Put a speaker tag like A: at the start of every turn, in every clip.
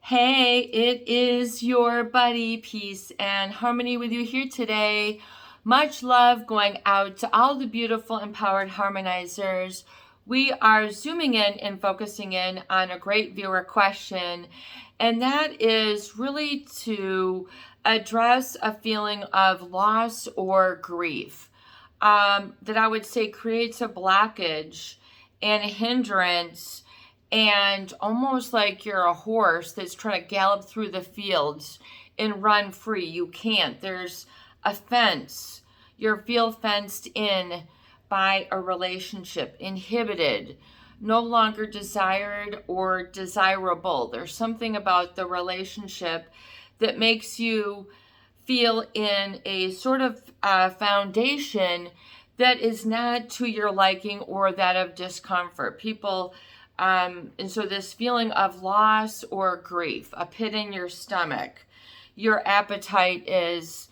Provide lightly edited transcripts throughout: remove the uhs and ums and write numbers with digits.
A: Hey, it is your buddy, Peace and Harmony with you here today. Much love going out to all the beautiful, empowered harmonizers. We are zooming in and focusing in on a great viewer question, and that is really to address a feeling of loss or grief that I would say creates a blockage and a hindrance, and almost like you're a horse that's trying to gallop through the fields and run free. You can't. There's a fence. You feel fenced in by a relationship, inhibited, no longer desired or desirable. There's something about the relationship that makes you feel in a sort of foundation that is not to your liking or that of discomfort. And so this feeling of loss or grief, a pit in your stomach, your appetite is,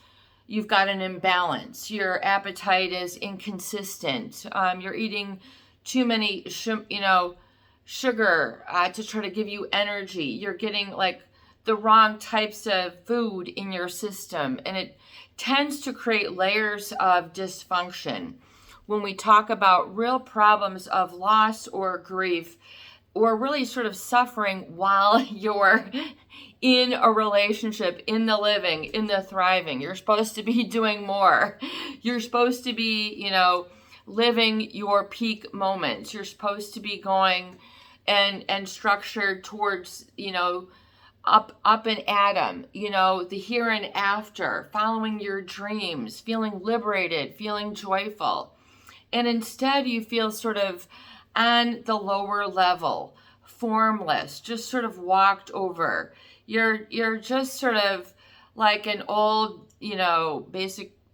A: you've got an imbalance. Your appetite is inconsistent. You're eating too many, sugar to try to give you energy. You're getting like the wrong types of food in your system, and it tends to create layers of dysfunction. When we talk about real problems of loss or grief, or really sort of suffering while you're in a relationship, in the living, in the thriving, you're supposed to be doing more. You're supposed to be, living your peak moments. You're supposed to be going and structured towards, up and at 'em, the here and after, following your dreams, feeling liberated, feeling joyful. And instead you feel sort of on the lower level, formless, just sort of walked over. You're just sort of like an old,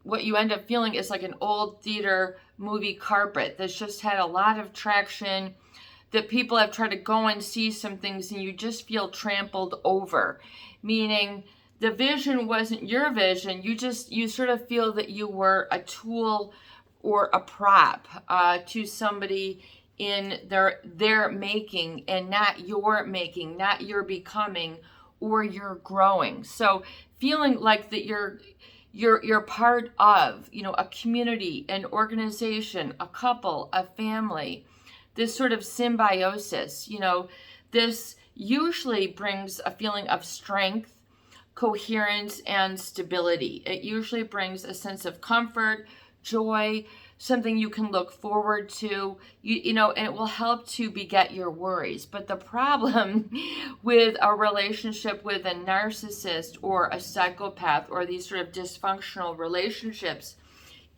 A: what you end up feeling is like an old theater movie carpet that's just had a lot of traction, that people have tried to go and see some things and you just feel trampled over, meaning the vision wasn't your vision. You sort of feel that you were a tool or a prop to somebody in their making, and not your making, not your becoming or your growing. So feeling like that you're part of, a community, an organization, a couple, a family, this sort of symbiosis. This usually brings a feeling of strength, coherence, and stability. It usually brings a sense of comfort, joy, something you can look forward to, and it will help to beget your worries. But the problem with a relationship with a narcissist or a psychopath, or these sort of dysfunctional relationships,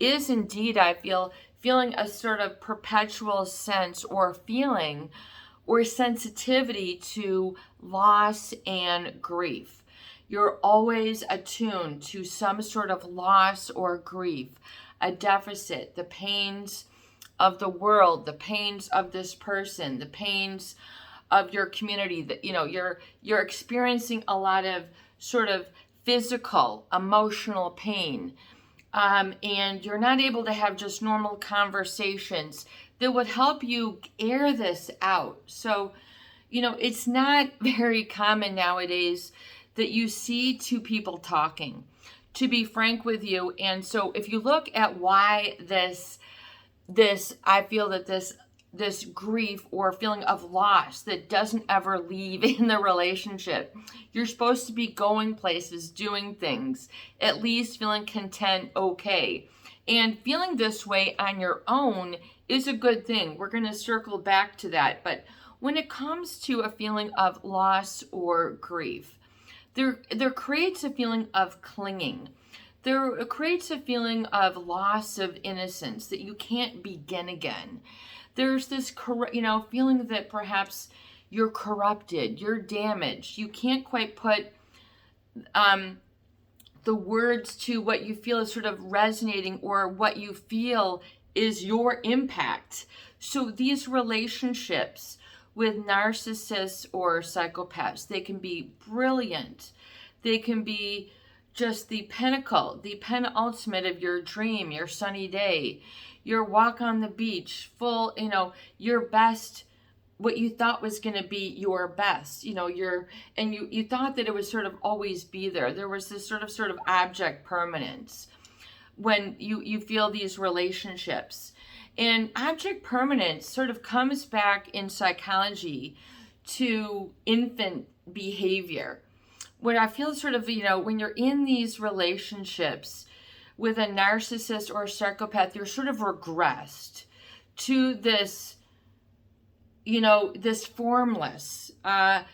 A: is indeed, I feel, feeling a sort of perpetual sense or feeling or sensitivity to loss and grief. You're always attuned to some sort of loss or grief, a deficit, the pains of the world, the pains of this person, the pains of your community. That you're experiencing a lot of sort of physical, emotional pain. And you're not able to have just normal conversations that would help you air this out. So, it's not very common nowadays that you see two people talking, to be frank with you. And so if you look at why I feel that this grief or feeling of loss that doesn't ever leave in the relationship. You're supposed to be going places, doing things, at least feeling content, okay. And feeling this way on your own is a good thing. We're going to circle back to that. But when it comes to a feeling of loss or grief, there creates a feeling of clinging. There creates a feeling of loss of innocence, that you can't begin again. There's this, feeling that perhaps you're corrupted, you're damaged. You can't quite put the words to what you feel is sort of resonating, or what you feel is your impact. So these relationships with narcissists or psychopaths, they can be brilliant. They can be just the pinnacle, the penultimate of your dream, your sunny day, your walk on the beach, full, your best what you thought was going to be your best, and you thought that it would sort of always be there. There was this sort of object permanence when you feel these relationships. And object permanence sort of comes back in psychology to infant behavior, where I feel sort of, when you're in these relationships with a narcissist or a psychopath, you're sort of regressed to this, this formless.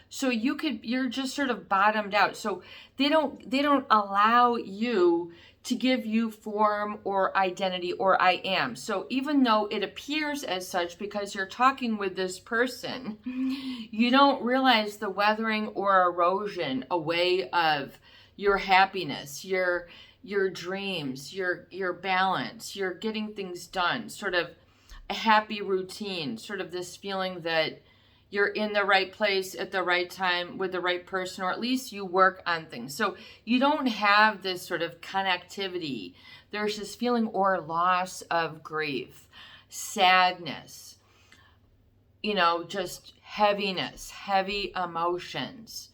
A: So you're just sort of bottomed out. So they don't allow you to give you form or identity or I am. So even though it appears as such because you're talking with this person, you don't realize the weathering or erosion away of your happiness, your dreams, your balance, your getting things done, sort of a happy routine, sort of this feeling that you're in the right place at the right time with the right person, or at least you work on things. So you don't have this sort of connectivity. There's this feeling or loss of grief, sadness, just heaviness, heavy emotions,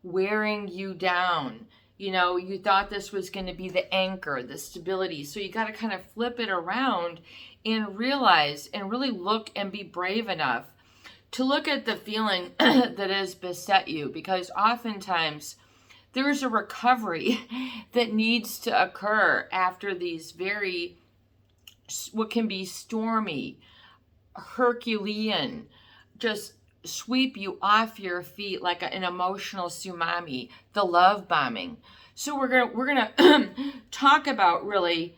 A: wearing you down. You thought this was going to be the anchor, the stability. So you got to kind of flip it around and realize and really look and be brave enough to look at the feeling that has beset you, because oftentimes there is a recovery that needs to occur after these what can be stormy, Herculean, just sweep you off your feet like an emotional tsunami, the love bombing. So we're gonna talk about really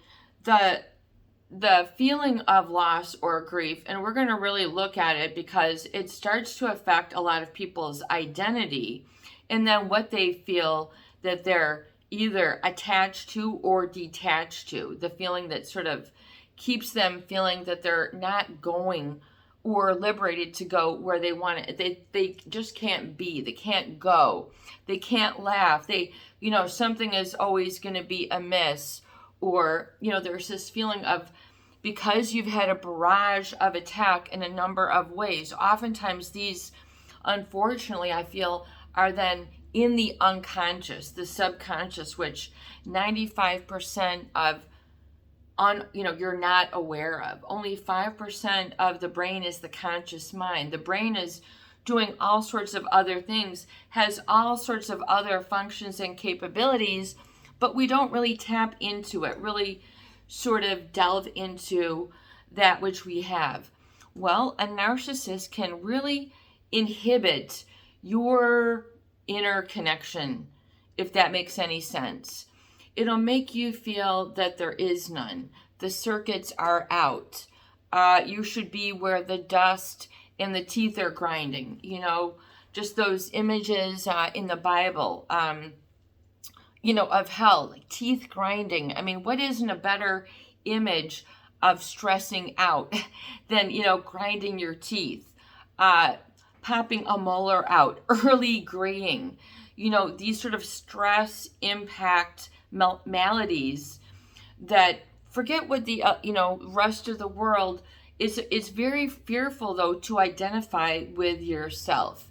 A: the feeling of loss or grief, and we're going to really look at it because it starts to affect a lot of people's identity and then what they feel that they're either attached to or detached to, the feeling that sort of keeps them feeling that they're not going or liberated to go where they want it. They just can't be, they can't go, they can't laugh, something is always going to be amiss. Or, there's this feeling of, because you've had a barrage of attack in a number of ways, oftentimes these, unfortunately, I feel, are then in the unconscious, the subconscious, which 95% of, you're not aware of. Only 5% of the brain is the conscious mind. The brain is doing all sorts of other things, has all sorts of other functions and capabilities, but we don't really tap into it, really sort of delve into that which we have. Well, a narcissist can really inhibit your inner connection, if that makes any sense. It'll make you feel that there is none. The circuits are out. You should be where the dust and the teeth are grinding. Just those images in the Bible, of hell, like teeth grinding. I mean, what isn't a better image of stressing out than, grinding your teeth, popping a molar out, early graying, these sort of stress impact maladies that, forget what the, rest of the world is. It's very fearful, though, to identify with yourself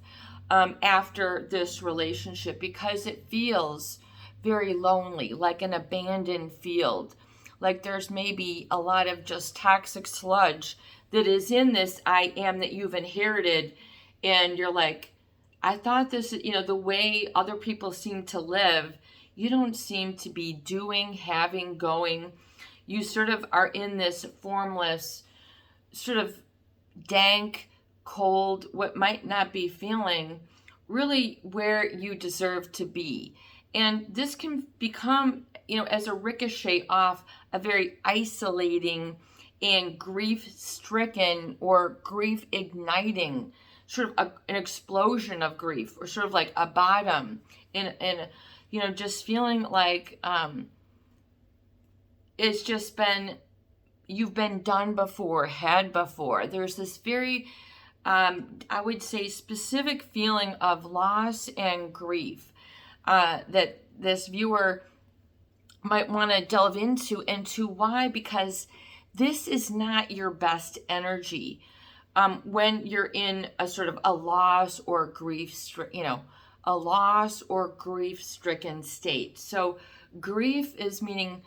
A: after this relationship, because it feels very lonely, like an abandoned field, like there's maybe a lot of just toxic sludge that is in this I am that you've inherited, and you're like, I thought this, the way other people seem to live, you don't seem to be doing, having, going. You sort of are in this formless, sort of dank, cold, what might not be feeling really where you deserve to be. And this can become, as a ricochet off a very isolating and grief-stricken or grief-igniting, sort of an explosion of grief, or sort of like a bottom, and just feeling like it's just been, you've been done before, had before. There's this very, I would say, specific feeling of loss and grief that this viewer might want to delve into why, because this is not your best energy. when you're in a sort of a loss or a loss or grief-stricken state. So grief is meaning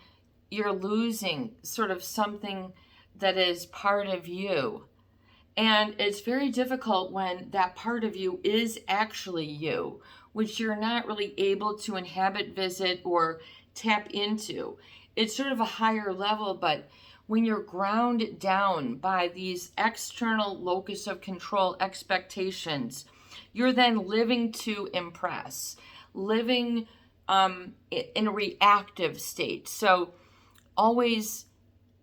A: you're losing sort of something that is part of you. And it's very difficult when that part of you is actually you, which you're not really able to inhabit, visit, or tap into. It's sort of a higher level, but when you're ground down by these external locus of control expectations, you're then living to impress, living in a reactive state. So always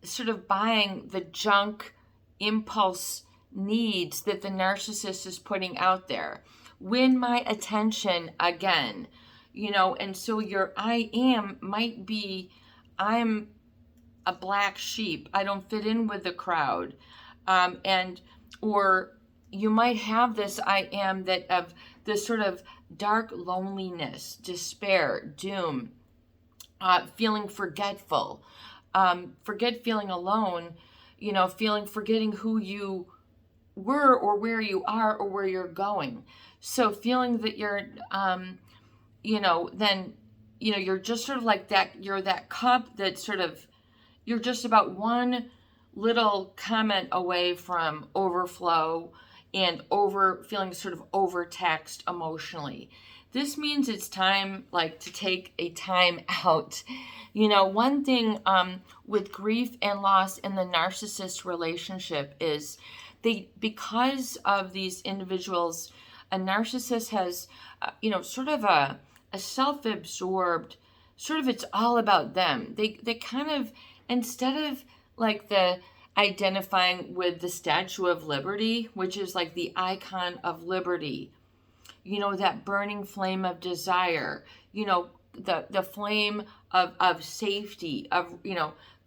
A: sort of buying the junk impulse needs that the narcissist is putting out there. Win my attention again, and so your I am might be, I'm a black sheep. I don't fit in with the crowd. Or you might have this I am that of this sort of dark loneliness, despair, doom, feeling forgetful, feeling alone, forgetting who you were or where you are or where you're going. So feeling that you're, you're just sort of like that, you're that cup that sort of, you're just about one little comment away from overflow and feeling sort of overtaxed emotionally. This means it's time to take a time out. One thing with grief and loss in the narcissist relationship is because of these individuals, a narcissist has, sort of a self-absorbed, sort of it's all about them. They kind of, instead of the identifying with the Statue of Liberty, which is like the icon of liberty, that burning flame of desire, the flame of safety, of,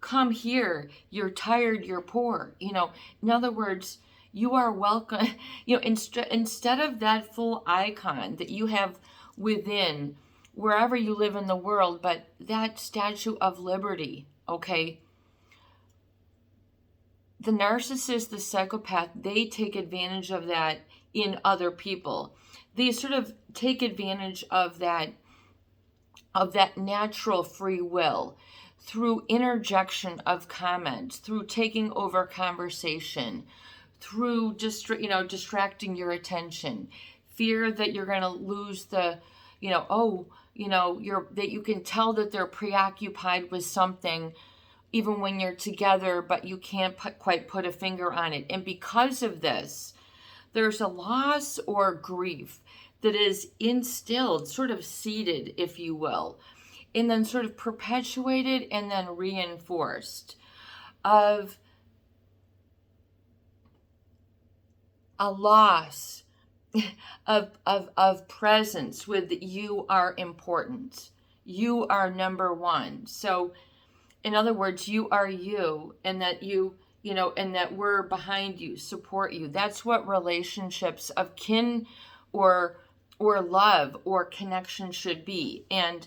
A: come here, you're tired, you're poor, in other words, you are welcome, instead of that full icon that you have within wherever you live in the world, but that Statue of Liberty, okay? The narcissist, the psychopath, they take advantage of that in other people. They sort of take advantage of that natural free will through interjection of comments, through taking over conversation, through distracting your attention, fear that you're going to lose that you can tell that they're preoccupied with something even when you're together, but you can't quite put a finger on it. And because of this, there's a loss or grief that is instilled, sort of seeded, if you will, and then sort of perpetuated and then reinforced of a loss of presence with you are important. You are number one. So in other words, you are you, and that and that we're behind you, support you. That's what relationships of kin or love or connection should be. And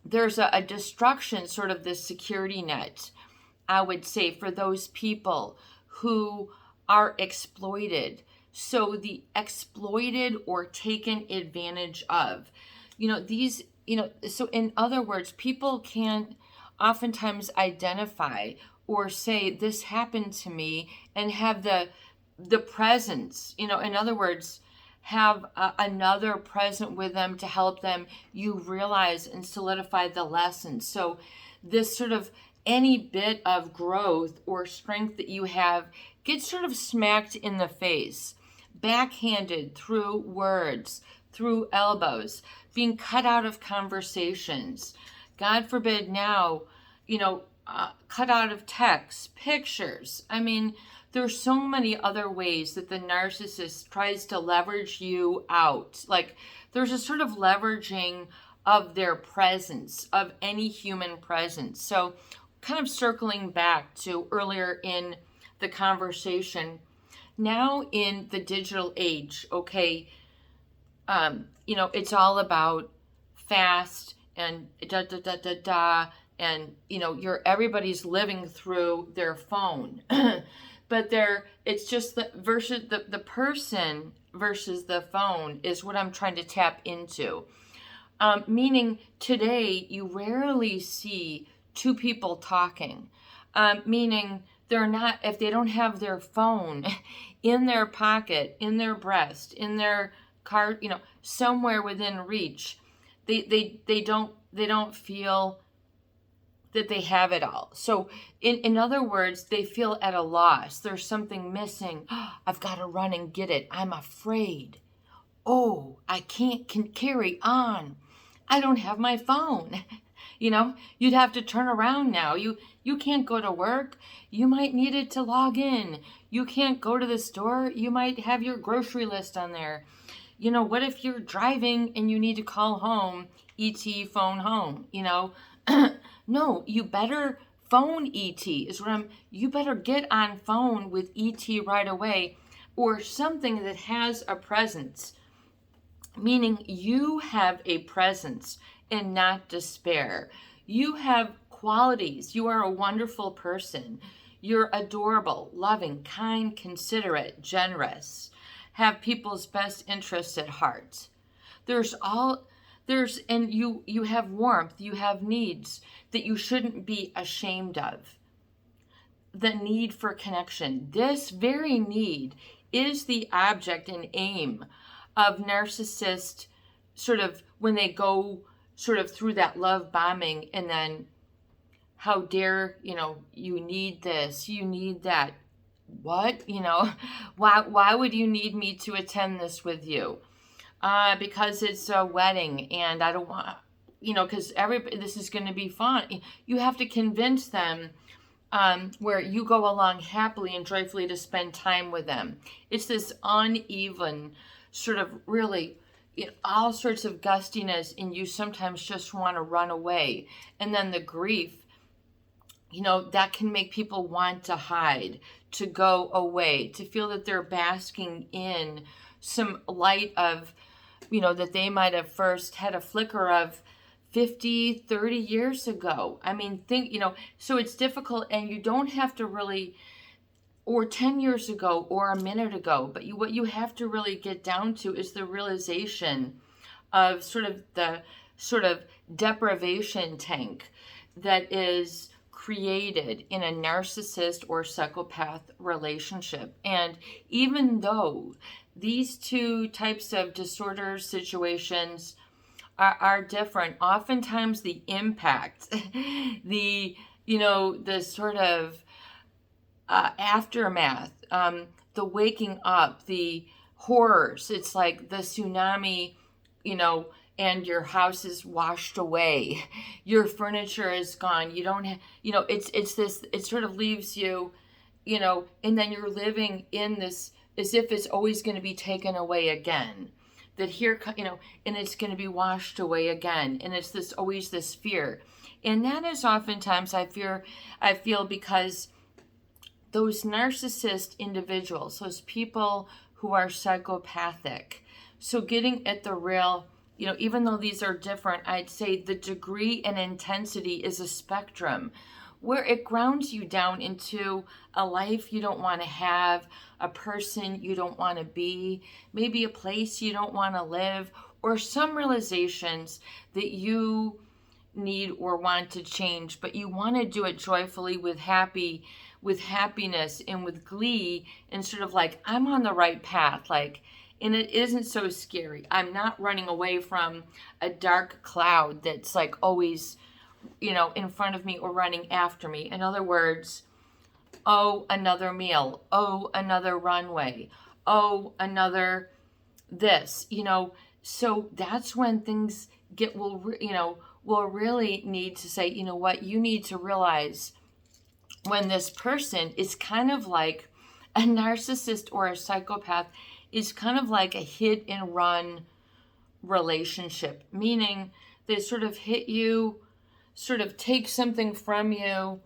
A: there's a destruction, sort of the security net, I would say, for those people who are exploited. So the exploited or taken advantage of, so in other words, people can't oftentimes identify or say this happened to me and have the presence, in other words, have another present with them to help them, you realize and solidify the lesson. So this sort of any bit of growth or strength that you have gets sort of smacked in the face, backhanded through words, through elbows, being cut out of conversations. God forbid now, cut out of texts, pictures. I mean, there's so many other ways that the narcissist tries to leverage you out. There's a sort of leveraging of their presence, of any human presence. So kind of circling back to earlier in the conversation, now in the digital age, okay, it's all about fast and and everybody's living through their phone. but it's just the person versus the phone is what I'm trying to tap into. Meaning today you rarely see two people talking. Meaning they're not, if they don't have their phone in their pocket, in their breast, in their car, somewhere within reach, they don't feel that they have it all. So in other words, they feel at a loss. There's something missing. Oh, I've got to run and get it. I'm afraid. Oh, I can carry on. I don't have my phone. You'd have to turn around now. You can't go to work. You might need it to log in. You can't go to the store. You might have your grocery list on there. What if you're driving and you need to call home, ET phone home, No, you better phone ET you better get on phone with ET right away, or something that has a presence, meaning you have a presence and not despair. You have qualities. You are a wonderful person. You're adorable, loving, kind, considerate, generous, have people's best interests at heart. And you have warmth, you have needs that you shouldn't be ashamed of. The need for connection. This very need is the object and aim of narcissist, sort of when they go sort of through that love bombing, and then how dare, you need this, you need that. What? Why would you need me to attend this with you? Because it's a wedding and I don't want, because this is going to be fun. You have to convince them where you go along happily and joyfully to spend time with them. It's this uneven sort of really all sorts of gustiness, and you sometimes just want to run away. And then the grief, that can make people want to hide, to go away, to feel that they're basking in some light of, that they might have first had a flicker of 50, 30 years ago. I mean, so it's difficult, and you don't have to really, or 10 years ago, or a minute ago, but what you have to really get down to is the realization of the deprivation tank that is created in a narcissist or psychopath relationship. And even though these two types of disorder situations are different, oftentimes the impact, the sort of aftermath, the waking up, the horrors, it's like the tsunami, and your house is washed away, your furniture is gone, you don't have, it's this, it sort of leaves you, and then you're living in this as if it's always going to be taken away again, that here, and it's going to be washed away again, and it's always this fear. And that is oftentimes I feel because those narcissist individuals, those people who are psychopathic, so getting at the real, even though these are different, I'd say the degree and intensity is a spectrum where it grounds you down into a life you don't want to have, a person you don't want to be, maybe a place you don't want to live, or some realizations that you need or want to change, but you want to do it joyfully with happiness and with glee, and sort of like, I'm on the right path, and it isn't so scary. I'm not running away from a dark cloud that's like always, in front of me or running after me. In other words, oh, another meal. Oh, another runway. Oh, another this, So that's when things will really need to say, what, you need to realize when this person is kind of like a narcissist or a psychopath, is kind of like a hit and run relationship, meaning they sort of hit you, sort of take something from you,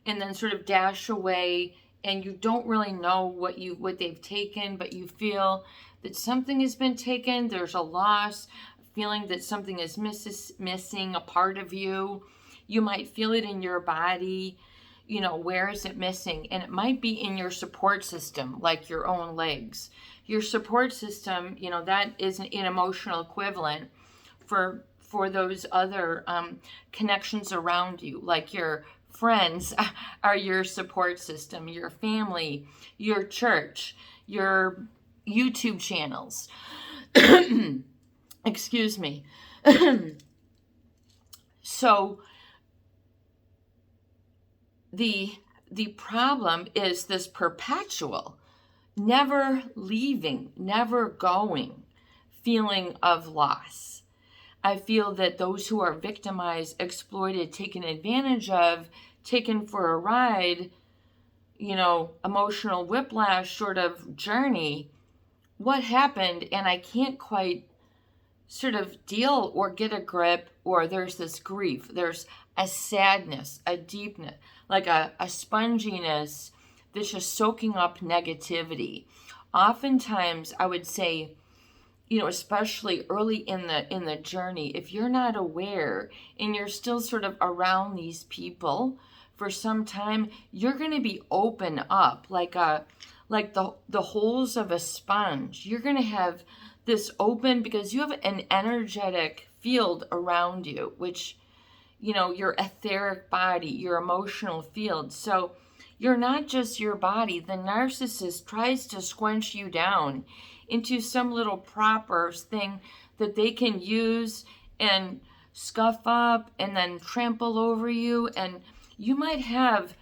A: and then sort of dash away, and you don't really know what they've taken, but you feel that something has been taken. There's a loss, a feeling that something is missing, a part of you. You might feel it in your body. where is it missing? And it might be in your support system, like your own legs. Your support system, that is an emotional equivalent for those other connections around you, like your friends are your support system, your family, your church, your YouTube channels. Excuse me. So the problem is this perpetual, never leaving, never going feeling of loss. I feel that those who are victimized, exploited, taken advantage of, taken for a ride, emotional whiplash sort of journey, what happened, and I can't quite sort of deal or get a grip, or there's this grief, there's a sadness, a deepness, like a sponginess that's just soaking up negativity. Oftentimes, I would say, especially early in the journey, if you're not aware and you're still sort of around these people for some time, you're going to be open up like the holes of a sponge. You're going to have this open because you have an energetic field around you, which, your etheric body, your emotional field. So you're not just your body. The narcissist tries to squinch you down into some little proper thing that they can use and scuff up and then trample over you. And you might have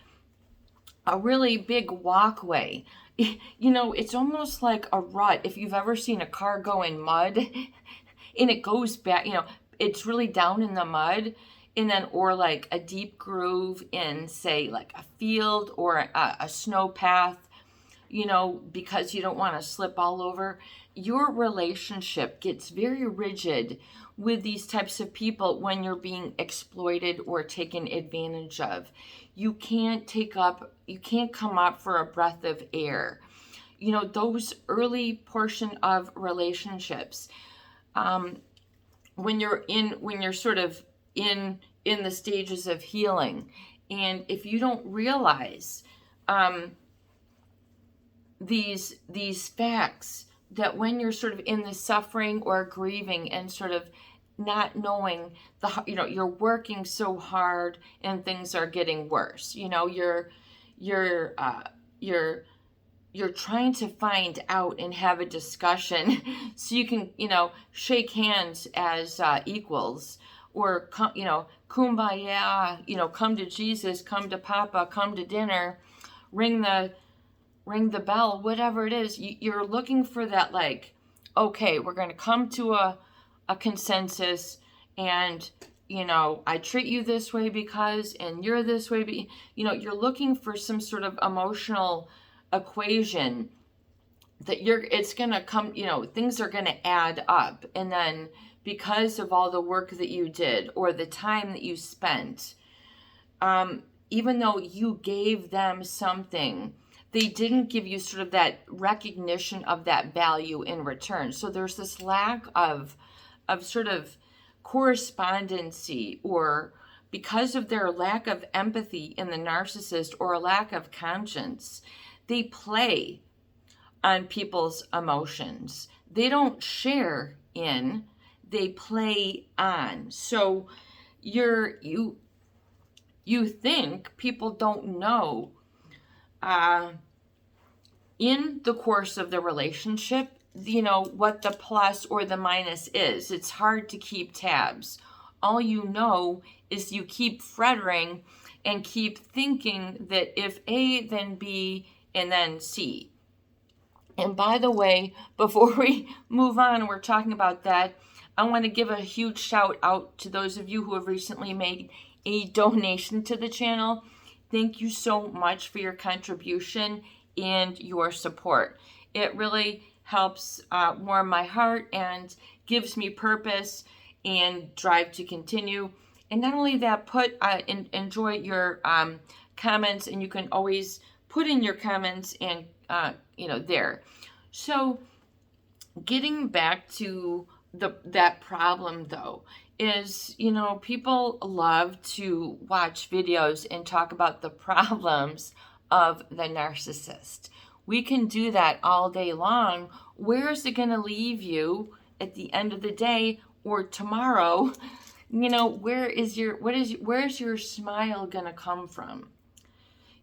A: a really big walkway. It's almost like a rut. If you've ever seen a car go in mud and it goes back, it's really down in the mud, and then, or like a deep groove in, say, like a field or a snow path, because you don't want to slip all over. Your relationship gets very rigid with these types of people when you're being exploited or taken advantage of. You can't come up for a breath of air. Those early portion of relationships, when you're sort of in the stages of healing, and if you don't realize these facts, that when you're sort of in the suffering or grieving and sort of not knowing you're working so hard and things are getting worse, you're trying to find out and have a discussion so you can shake hands as equals, or kumbaya, come to Jesus, come to Papa, come to dinner, ring the bell, whatever it is. You're looking for that, like, okay, we're going to come to a consensus, and I treat you this way because, and you're this way, you're looking for some sort of emotional equation that it's going to come, things are going to add up, and then because of all the work that you did or the time that you spent, even though you gave them something, they didn't give you sort of that recognition of that value in return. So there's this lack of sort of correspondency, or because of their lack of empathy in the narcissist, or a lack of conscience, they play on people's emotions. They don't share in, they play on. So you think people don't know in the course of the relationship, what the plus or the minus is. It's hard to keep tabs. All you know is you keep frittering and keep thinking that if A, then B, and then C. And by the way, before we move on, we're talking about that, I want to give a huge shout out to those of you who have recently made a donation to the channel. Thank you so much for your contribution and your support. It really helps warm my heart and gives me purpose and drive to continue. And not only that, enjoy your comments, and you can always put in your comments and there. So getting back to that problem though is, people love to watch videos and talk about the problems of the narcissist. We can do that all day long. Where is it going to leave you at the end of the day or tomorrow? Where's your smile going to come from?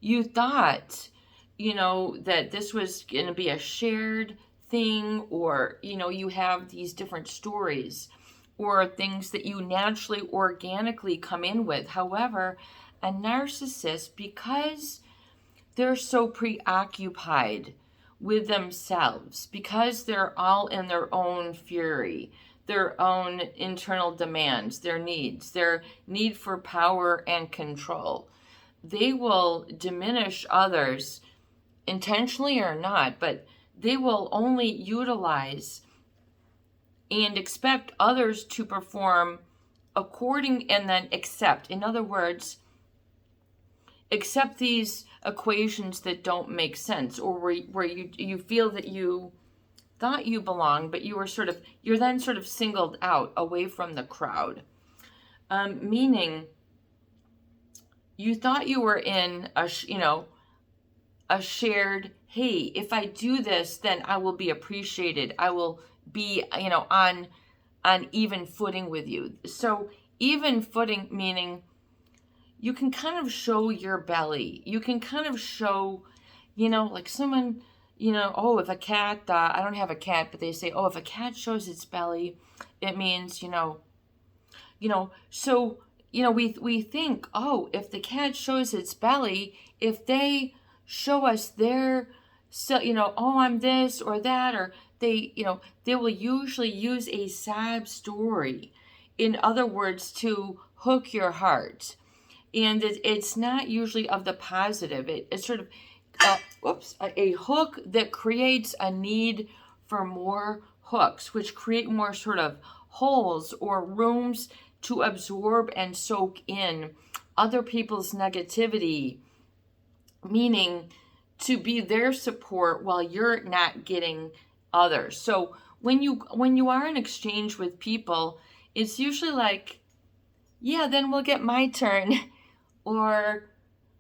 A: You thought, that this was going to be a shared thing, or, you have these different stories or things that you naturally, organically come in with. However, a narcissist, because they're so preoccupied with themselves, because they're all in their own fury, their own internal demands, their needs, their need for power and control, they will diminish others, intentionally or not, but they will only utilize and expect others to perform according and then accept. In other words, accept these equations that don't make sense, or where you feel that you thought you belong, but you're then sort of singled out away from the crowd. Meaning, you thought you were in a shared, hey, if I do this, then I will be appreciated. I will be, on even footing with you. So even footing meaning you can kind of show your belly. You can kind of show, like someone, oh, if a cat, I don't have a cat, but they say, oh, if a cat shows its belly, it means, so, we think, oh, if the cat shows its belly, if they show us their, so, oh, I'm this or that, or they will usually use a sad story, in other words, to hook your heart. And it's not usually of the positive. It's sort of, a hook that creates a need for more hooks, which create more sort of holes or rooms to absorb and soak in other people's negativity, meaning to be their support while you're not getting others. So when you are in exchange with people, it's usually like, yeah, then we'll get my turn, or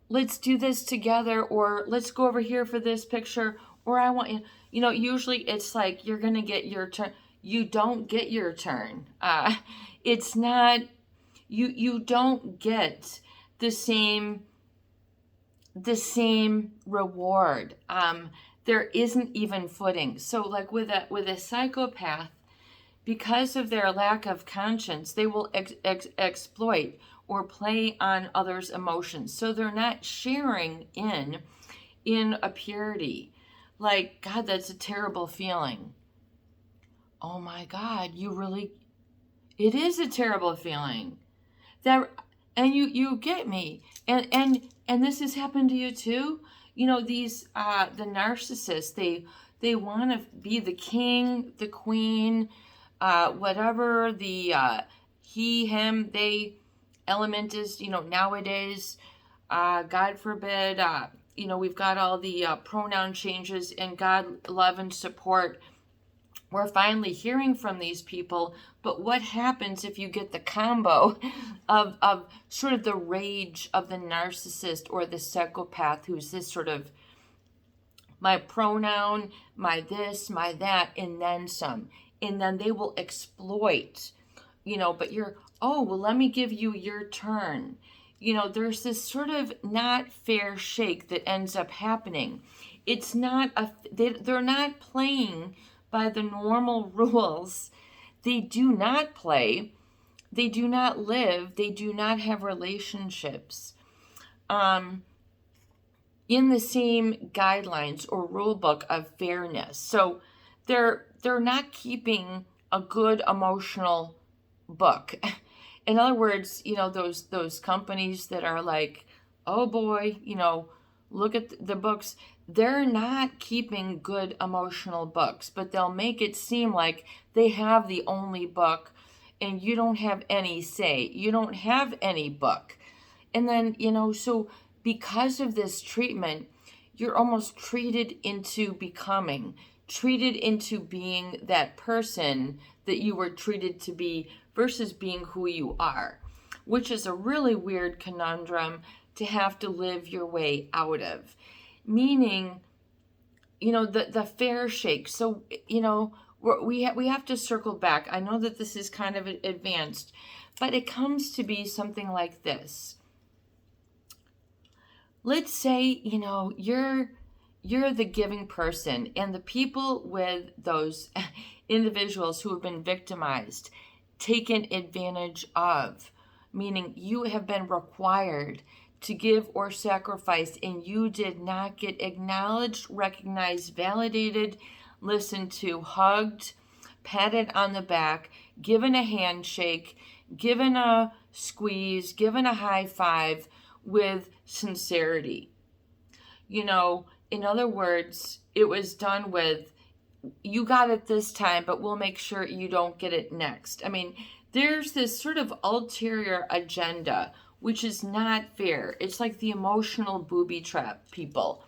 A: let's do this together, or let's go over here for this picture, or I want you, usually it's like you're going to get your turn. You don't get your turn. It's not, you don't get the same reward. There isn't even footing. So like with a psychopath, because of their lack of conscience, they will exploit or play on others' emotions. So they're not sharing in a purity. Like, God, that's a terrible feeling. Oh my God, it is a terrible feeling. And you get me. And this has happened to you too. These the narcissists, they want to be the king, the queen, whatever the he, him, they element is, nowadays, God forbid, we've got all the pronoun changes, and God, love, and support. We're finally hearing from these people, but what happens if you get the combo of sort of the rage of the narcissist or the psychopath, who's this sort of my pronoun, my this, my that, and then some. And then they will exploit, but well, let me give you your turn. There's this sort of not fair shake that ends up happening. It's not, they're not playing by the normal rules. They do not play. They do not live. They do not have relationships in the same guidelines or rule book of fairness. So they're not keeping a good emotional book. In other words, those companies that are like, oh boy, look at the books. They're not keeping good emotional books, but they'll make it seem like they have the only book and you don't have any say. You don't have any book. And then, so because of this treatment, you're almost treated into becoming treated into being that person that you were treated to be versus being who you are, which is a really weird conundrum to have to live your way out of. Meaning, the fair shake. So, we have to circle back. I know that this is kind of advanced, but it comes to be something like this. Let's say, you're the giving person, and the people with those individuals who have been victimized, taken advantage of, meaning you have been required to give or sacrifice, and you did not get acknowledged, recognized, validated, listened to, hugged, patted on the back, given a handshake, given a squeeze, given a high five with sincerity. In other words, it was done with, you got it this time, but we'll make sure you don't get it next. I mean, there's this sort of ulterior agenda, which is not fair. It's like the emotional booby trap people.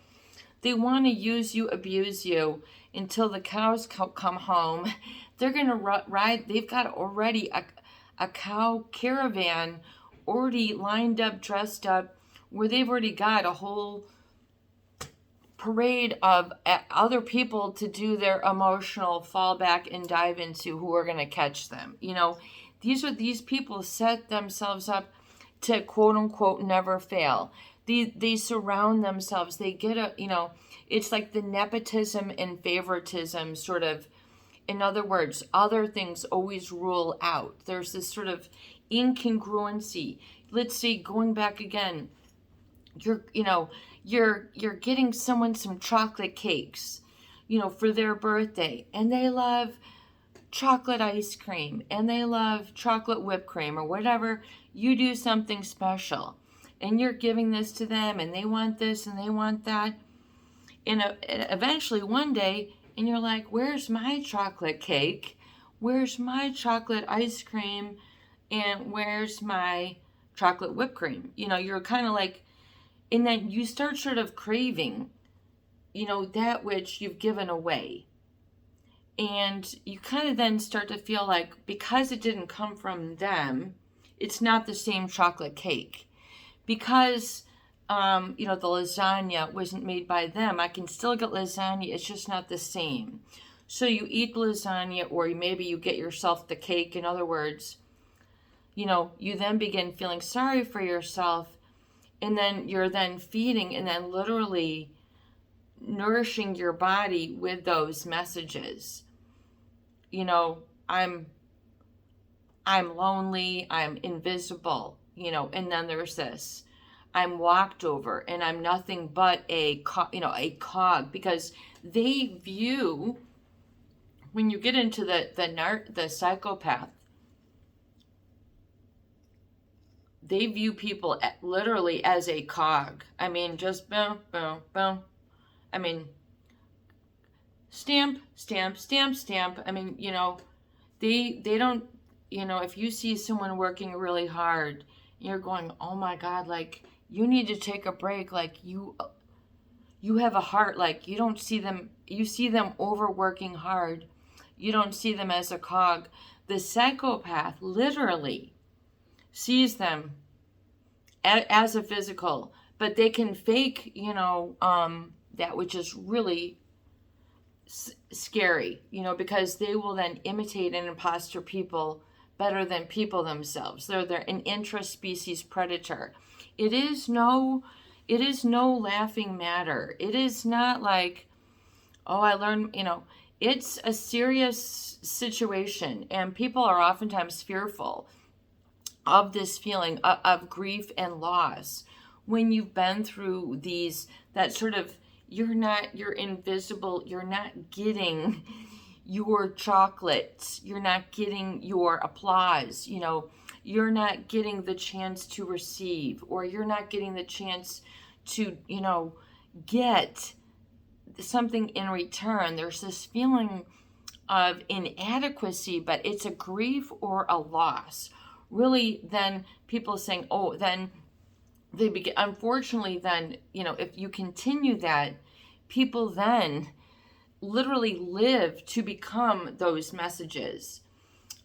A: They want to use you, abuse you until the cows come home. They're going to ride. They've got already a cow caravan already lined up, dressed up, where they've already got a whole parade of other people to do their emotional fallback and dive into, who are going to catch them. These people set themselves up to quote unquote never fail. They surround themselves. They get it's like the nepotism and favoritism sort of. In other words, other things always rule out. There's this sort of incongruency. Let's say, going back again, you're getting someone some chocolate cakes, for their birthday, and they love chocolate ice cream, and they love chocolate whipped cream, or whatever. You do something special, and you're giving this to them, and they want this and they want that, and eventually one day, and you're like, where's my chocolate cake? Where's my chocolate ice cream? And where's my chocolate whipped cream? You're kind of like, and then you start sort of craving, that which you've given away. And you kind of then start to feel like, because it didn't come from them, it's not the same chocolate cake. Because, the lasagna wasn't made by them, I can still get lasagna, it's just not the same. So you eat lasagna, or maybe you get yourself the cake. In other words, you then begin feeling sorry for yourself, and then you're then feeding and then literally nourishing your body with those messages. I'm lonely, I'm invisible, and then there's this, I'm walked over, and I'm nothing but a cog, because they view, when you get into the psychopath, they view people literally as a cog. I mean, just boom, boom, boom. I mean, stamp, stamp, stamp, stamp. I mean, they don't, if you see someone working really hard, you're going, oh my God, like, you need to take a break. Like, you have a heart. Like, you don't see them, you see them overworking hard. You don't see them as a cog. The psychopath literally sees them as a physical, but they can fake, that, which is really scary, because they will then imitate an imposter people better than people themselves. They're an intra-species predator. It is no laughing matter. It is not like, oh, I learned, it's a serious situation, and people are oftentimes fearful of this feeling of grief and loss when you've been through that sort of, you're invisible, you're not getting your chocolates, you're not getting your applause, you're not getting the chance to receive, or you're not getting the chance to, get something in return. There's this feeling of inadequacy, but it's a grief or a loss. Really, then people saying, oh, then they begin, unfortunately, then, if you continue that, people then literally live to become those messages.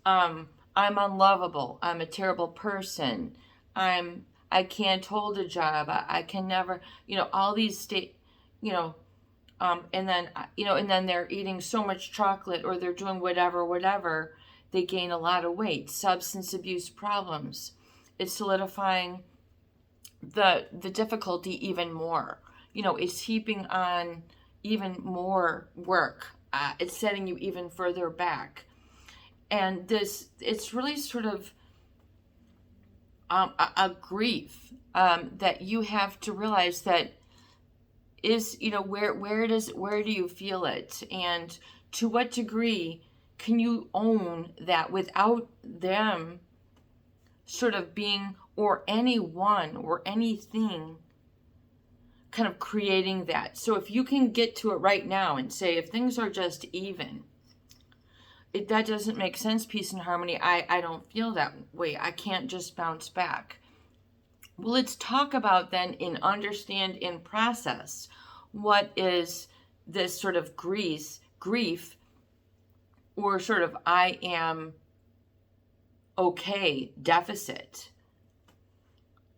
A: I'm unlovable. I'm a terrible person. I can't hold a job. I can never, all these and then they're eating so much chocolate, or they're doing whatever, they gain a lot of weight. Substance abuse problems. It's solidifying the difficulty even more. It's heaping on even more work. It's setting you even further back. And it's really sort of a grief that you have to realize that is, where do you feel it, and to what degree can you own that without them sort of being, or anyone or anything kind of creating that. So if you can get to it right now and say, if things are just even, that doesn't make sense, peace and harmony, I don't feel that way, I can't just bounce back. Well, let's talk about then and understand and process what is this sort of grief, or sort of I am okay deficit.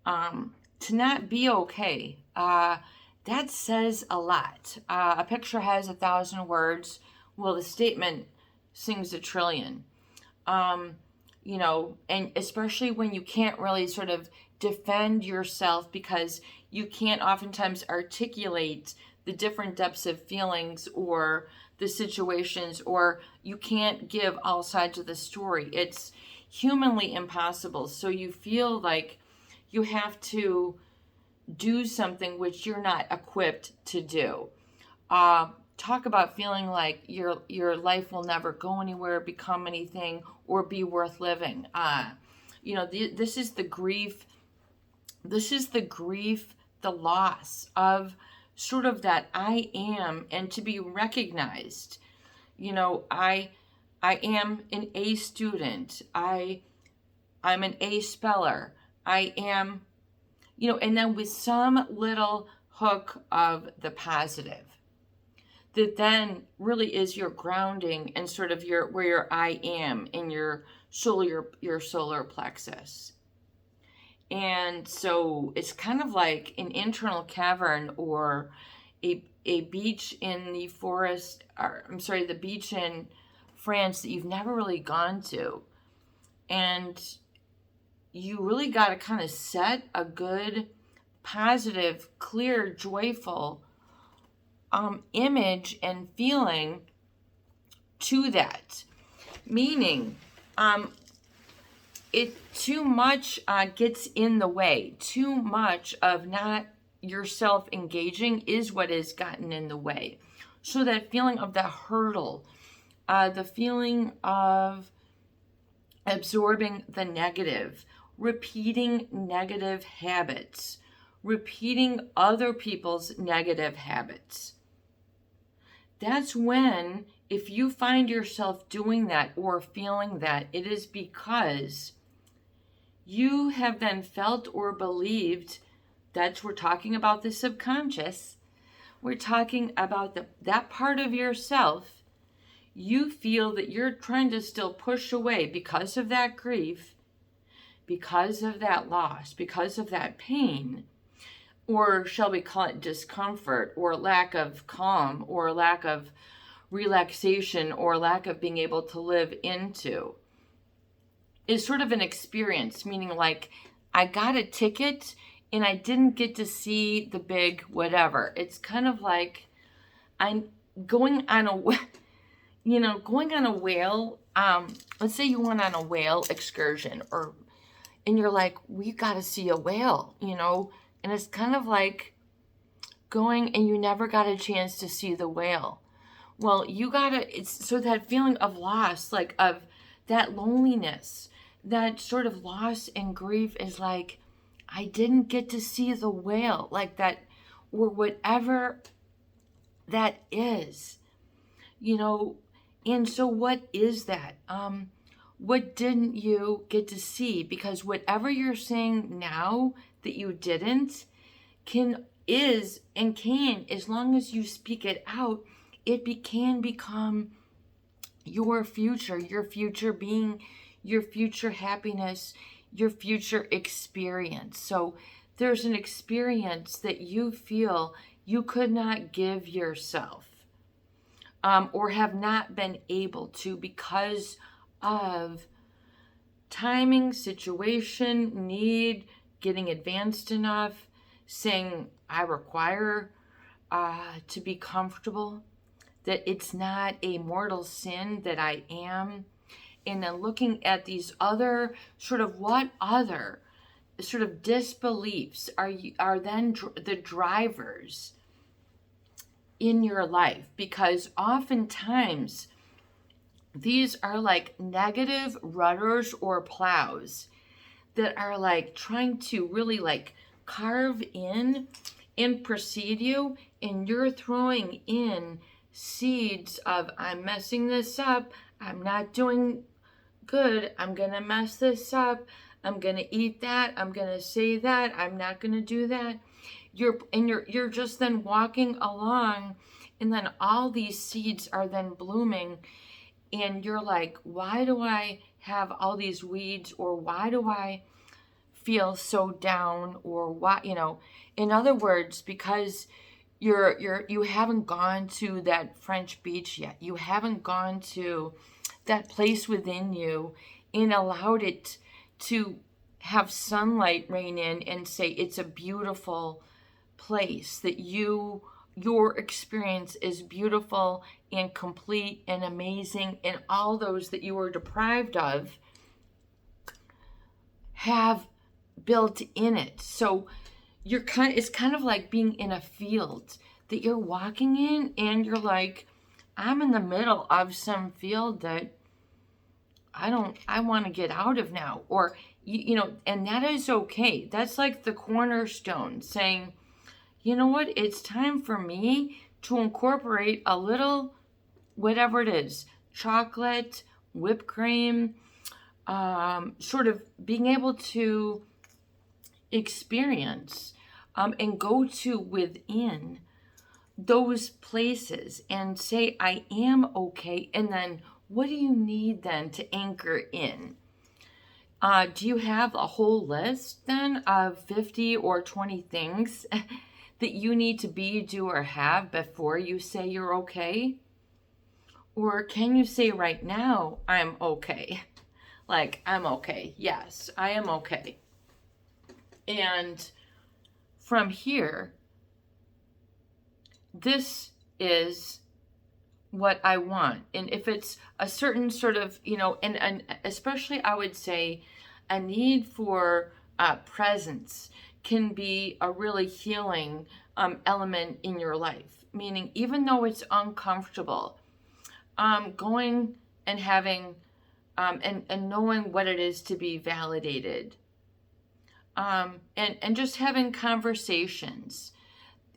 A: To not be okay, that says a lot. A picture has 1,000 words. Well, the statement sings 1,000,000,000. And especially when you can't really sort of defend yourself, because you can't oftentimes articulate the different depths of feelings or the situations, or you can't give all sides of the story. It's humanly impossible. So you feel like you have to do something which you're not equipped to do. Talk about feeling like your life will never go anywhere, become anything, or be worth living. This is the grief. This is the grief, the loss of sort of that I am, and to be recognized. I am an A student. I'm an A speller. I am, and then with some little hook of the positive, that then really is your grounding and sort of where your I am in your solar plexus. And so it's kind of like an internal cavern, or a beach in the forest, the beach in France that you've never really gone to. And you really got to kind of set a good, positive, clear, joyful image and feeling to that. Meaning, it too much gets in the way. Too much of not yourself engaging is what has gotten in the way. So that feeling of the hurdle, the feeling of absorbing the negative, repeating negative habits, repeating other people's negative habits. That's when, if you find yourself doing that or feeling that, it is because you have then felt or believed, we're talking about the subconscious, we're talking about that part of yourself, you feel that you're trying to still push away because of that grief, because of that loss, because of that pain, or shall we call it discomfort, or lack of calm, or lack of relaxation, or lack of being able to live into, is sort of an experience, meaning like, I got a ticket and I didn't get to see the big whatever. It's kind of like I'm going on a whale. Let's say you went on a whale excursion, and you're like, we got to see a whale, and it's kind of like going and you never got a chance to see the whale. Well, it's so that feeling of loss, like of that loneliness, that sort of loss and grief is like, I didn't get to see the whale, like that, or whatever that is, and so what is that? What didn't you get to see? Because whatever you're saying now that you didn't, as long as you speak it out, can become your future being, your future happiness, your future experience. So there's an experience that you feel you could not give yourself, or have not been able to because of timing, situation, need, getting advanced enough, saying, I require to be comfortable, that it's not a mortal sin, that I am. And then looking at these other what other sort of disbeliefs are then the drivers in your life, because oftentimes these are like negative rudders or plows that are like trying to really like carve in and precede you, and you're throwing in seeds of, I'm messing this up, I'm not doing good, I'm gonna mess this up, I'm gonna eat that, I'm gonna say that, I'm not gonna do that. You're just then walking along, and then all these seeds are then blooming, and you're like, why do I have all these weeds, or why do I feel so down, or why, in other words, because you haven't gone to that French beach yet. You haven't gone to that place within you and allowed it to have sunlight rain in and say it's a beautiful place, that your experience is beautiful and complete and amazing, and all those that you were deprived of have built in it. So it's kind of like being in a field that you're walking in, and you're like, I'm in the middle of some field that I want to get out of now, or and that is okay. That's like the cornerstone saying, you know what, it's time for me to incorporate a little, whatever it is, chocolate, whipped cream, sort of being able to experience and go to within those places and say, I am okay. And then what do you need then to anchor in? Do you have a whole list then of 50 or 20 things that you need to be, do, or have before you say you're okay? Or can you say right now, I'm okay? Like, I'm okay. Yes, I am okay. And from here, this is what I want. And if it's a certain sort of, and especially I would say a need for presence can be a really healing element in your life. Meaning, even though it's uncomfortable, going and having and knowing what it is to be validated, and just having conversations,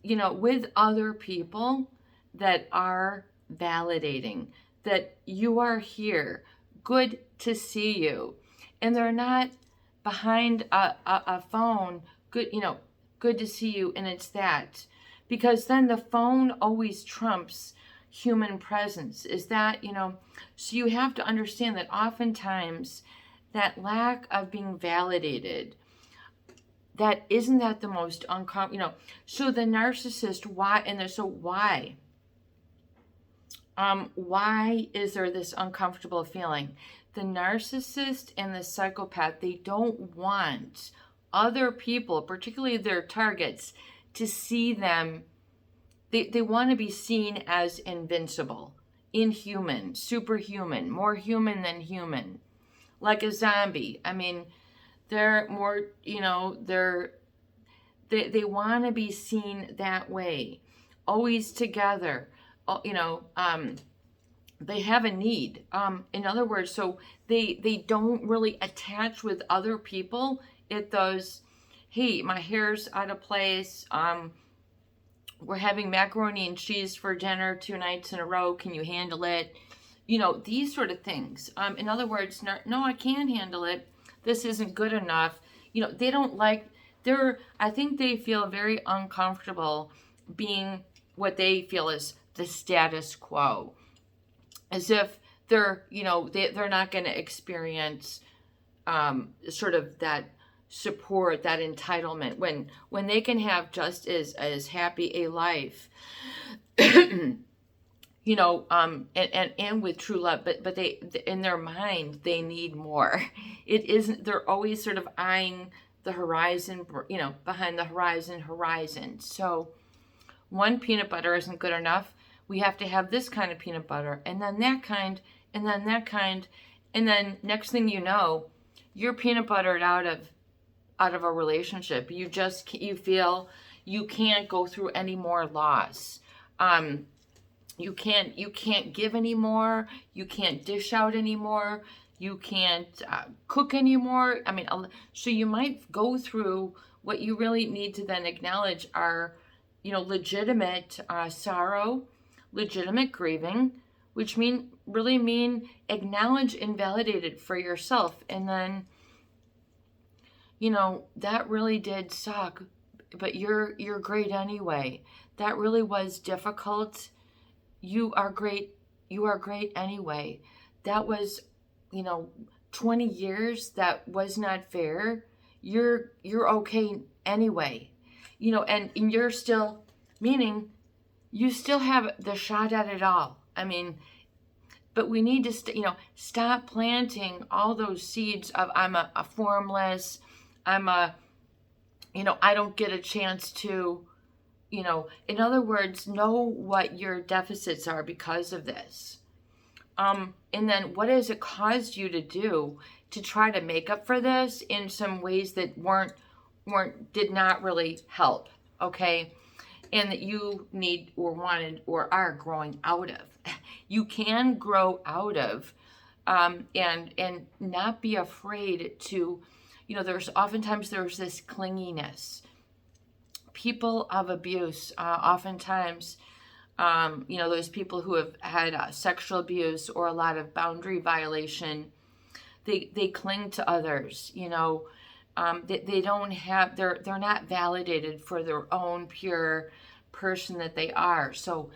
A: with other people that are validating that you are here, good to see you, and they're not behind a phone, good to see you, and it's that, because then the phone always trumps human presence. Is that, so you have to understand that oftentimes that lack of being validated, that isn't that the most uncomfortable, so the narcissist, why is there this uncomfortable feeling? The narcissist and the psychopath, they don't want other people, particularly their targets, to see them. They want to be seen as invincible, inhuman, superhuman, more human than human, like a zombie. I mean, they're more, they want to be seen that way, always together. They have a need. In other words, so they don't really attach with other people. It does, hey, my hair's out of place. We're having macaroni and cheese for dinner 2 nights in a row. Can you handle it? These sort of things. In other words, no, I can't handle it. This isn't good enough. They don't like, I think they feel very uncomfortable being what they feel is the status quo, as if they're, they're not going to experience sort of that support, that entitlement, when they can have just as happy a life, and with true love, but they, in their mind, they need more. It isn't, they're always sort of eyeing the horizon, behind the horizon. So one peanut butter isn't good enough. We have to have this kind of peanut butter, and then that kind, and then that kind, and then next thing you know, you're peanut buttered out of a relationship. You feel you can't go through any more loss. You can't give anymore. You can't dish out anymore. You can't cook anymore. I mean, so you might go through what you really need to then acknowledge are, legitimate sorrow, legitimate grieving, which really mean acknowledge and validate it for yourself. And then, that really did suck, but you're great anyway. That really was difficult. You are great. You are great anyway. That was, 20 years. That was not fair. You're okay anyway. And you're still, meaning you still have the shot at it all. I mean, but we need to, stop planting all those seeds of I'm a formless, I don't get a chance to, in other words, know what your deficits are because of this. And then what has it caused you to do to try to make up for this in some ways that did not really help, okay? And that you need or wanted or are growing out of. You can grow out of, and not be afraid to, oftentimes there's this clinginess. People of abuse, oftentimes, those people who have had sexual abuse or a lot of boundary violation, they cling to others. They don't have, they're not validated for their own pure person that they are. So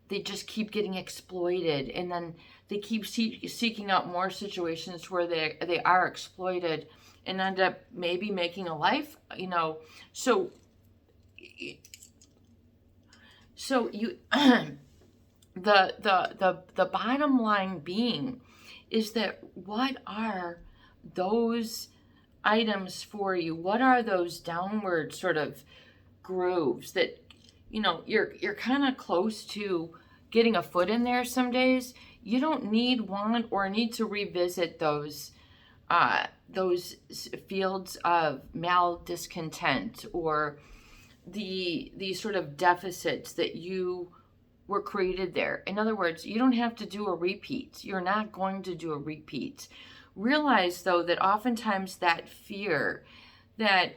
A: they just keep getting exploited, and then they keep seeking out more situations where they are exploited and end up maybe making a life. So you, the bottom line being is that what are those items for you? What are those downward sort of grooves that, you're kind of close to getting a foot in there some days? You don't want or need to revisit those fields of discontent or the sort of deficits that you were created there. In other words, you don't have to do a repeat. You're not going to do a repeat. Realize, though, that oftentimes that fear, that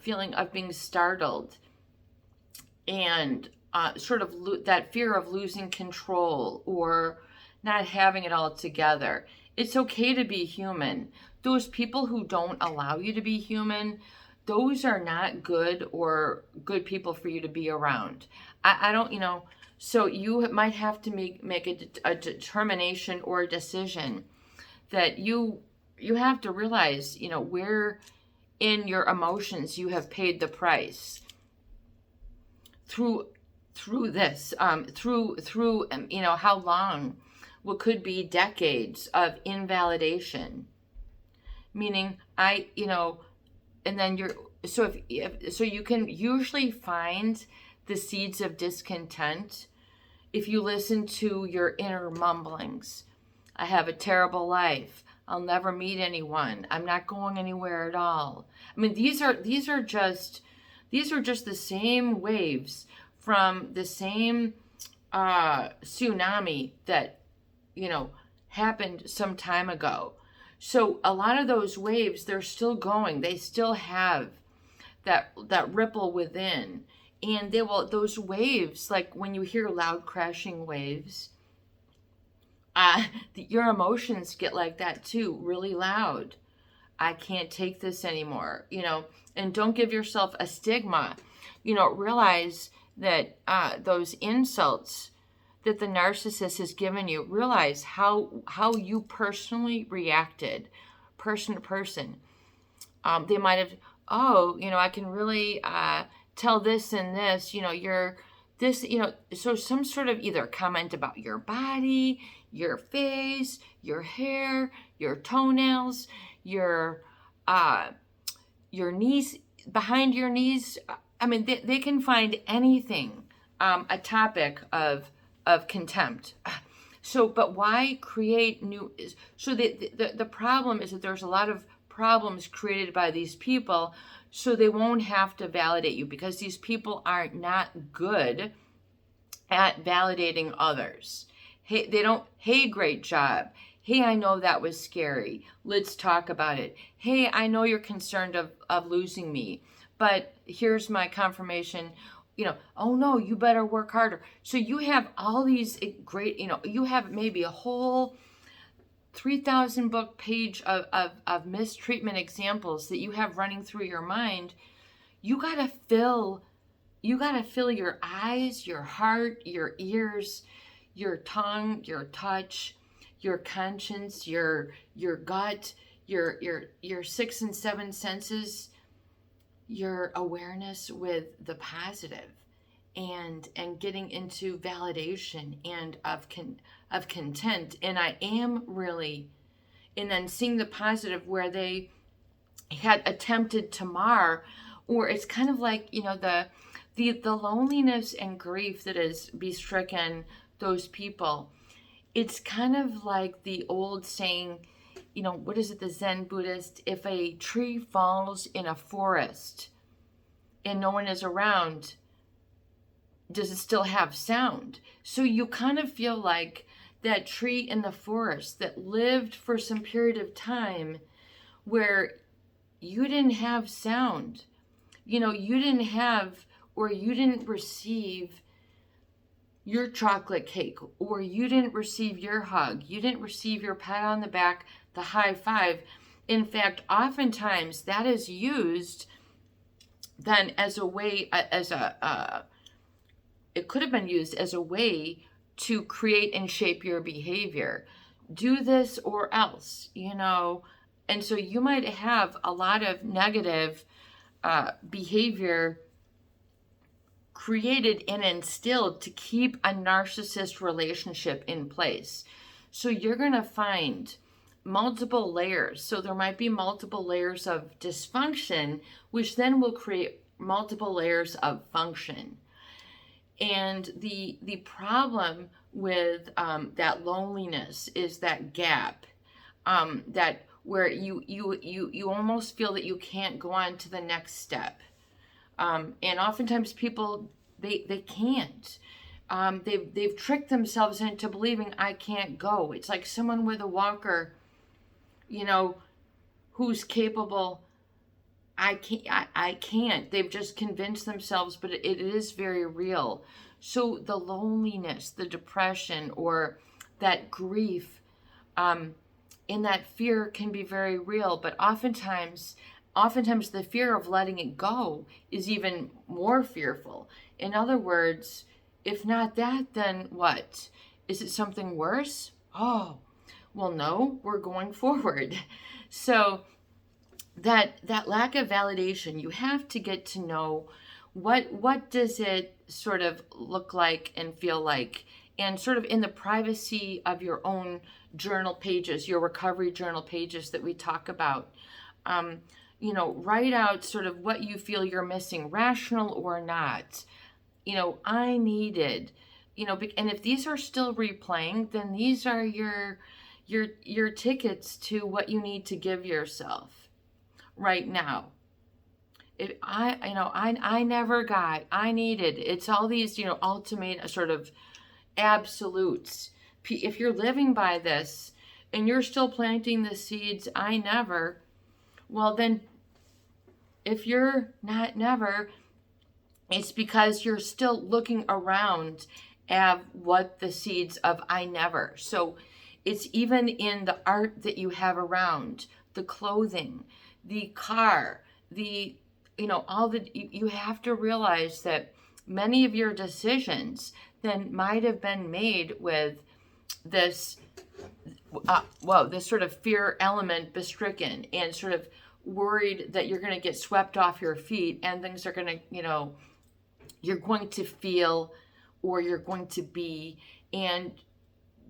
A: feeling of being startled, and that fear of losing control or not having it all together. It's okay to be human. Those people who don't allow you to be human, those are not good people for you to be around. I don't, so you might have to make a determination or a decision that you have to realize, where in your emotions you have paid the price through this, through how long, what could be decades of invalidation, meaning and then so you can usually find the seeds of discontent if you listen to your inner mumblings. I have a terrible life. I'll never meet anyone. I'm not going anywhere at all. I mean, these are just the same waves from the same tsunami that happened some time ago. So a lot of those waves, they're still going. They still have that ripple within, and those waves, like when you hear loud crashing waves, your emotions get like that too, really loud. I can't take this anymore, and don't give yourself a stigma. Realize that those insults that the narcissist has given you, realize how you personally reacted, person to person. They might have, oh, I can really tell this and this, you're this, so some sort of either comment about your body, your face, your hair, your toenails, your knees, behind your knees. I mean, they can find anything, a topic of contempt. So, but why create new? So the problem is that there's a lot of problems created by these people, so they won't have to validate you, because these people are not good at validating others. Hey, they don't, hey, great job. Hey, I know that was scary. Let's talk about it. Hey, I know you're concerned of losing me, but here's my confirmation. Oh no, you better work harder. So you have all these great, you have maybe a whole 3,000 book page of mistreatment examples that you have running through your mind. You gotta fill your eyes, your heart, your ears, your tongue, your touch, your conscience, your gut, your 6 and 7 senses, your awareness with the positive, and getting into validation and of content. And I am really, and then seeing the positive where they had attempted to mar, or it's kind of like, the loneliness and grief that has bestricken those people. It's kind of like the old saying, what is it, the Zen Buddhist, if a tree falls in a forest and no one is around, does it still have sound? So you kind of feel like that tree in the forest that lived for some period of time where you didn't have sound. You didn't have, or you didn't receive your chocolate cake, or you didn't receive your hug, you didn't receive your pat on the back, the high five. In fact, oftentimes that is used then as a way, it could have been used as a way to create and shape your behavior. Do this or else, and so you might have a lot of negative behavior created and instilled to keep a narcissist relationship in place. So you're going to find multiple layers. So there might be multiple layers of dysfunction, which then will create multiple layers of function. And the problem with that loneliness is that gap, that where you almost feel that you can't go on to the next step. And oftentimes people, they can't. They've tricked themselves into believing I can't go. It's like someone with a walker, who's capable. I can't. They've just convinced themselves, but it is very real. So the loneliness, the depression, or that grief, and that fear can be very real. But oftentimes the fear of letting it go is even more fearful. In other words, if not that, then what? Is it something worse? Oh, well, no, we're going forward. So that lack of validation, you have to get to know what does it sort of look like and feel like, and sort of in the privacy of your own journal pages, your recovery journal pages that we talk about. Write out sort of what you feel you're missing, rational or not. I needed, and if these are still replaying, then these are your tickets to what you need to give yourself right now. If I never got, I needed, it's all these, ultimate sort of absolutes. If you're living by this and you're still planting the seeds, I never, well then, if you're not never, it's because you're still looking around at what the seeds of I never. So it's even in the art that you have around, the clothing, the car, all you have to realize that many of your decisions, then might have been made with this, this sort of fear element bestricken and sort of worried that you're going to get swept off your feet and things are going to, you're going to feel or you're going to be. And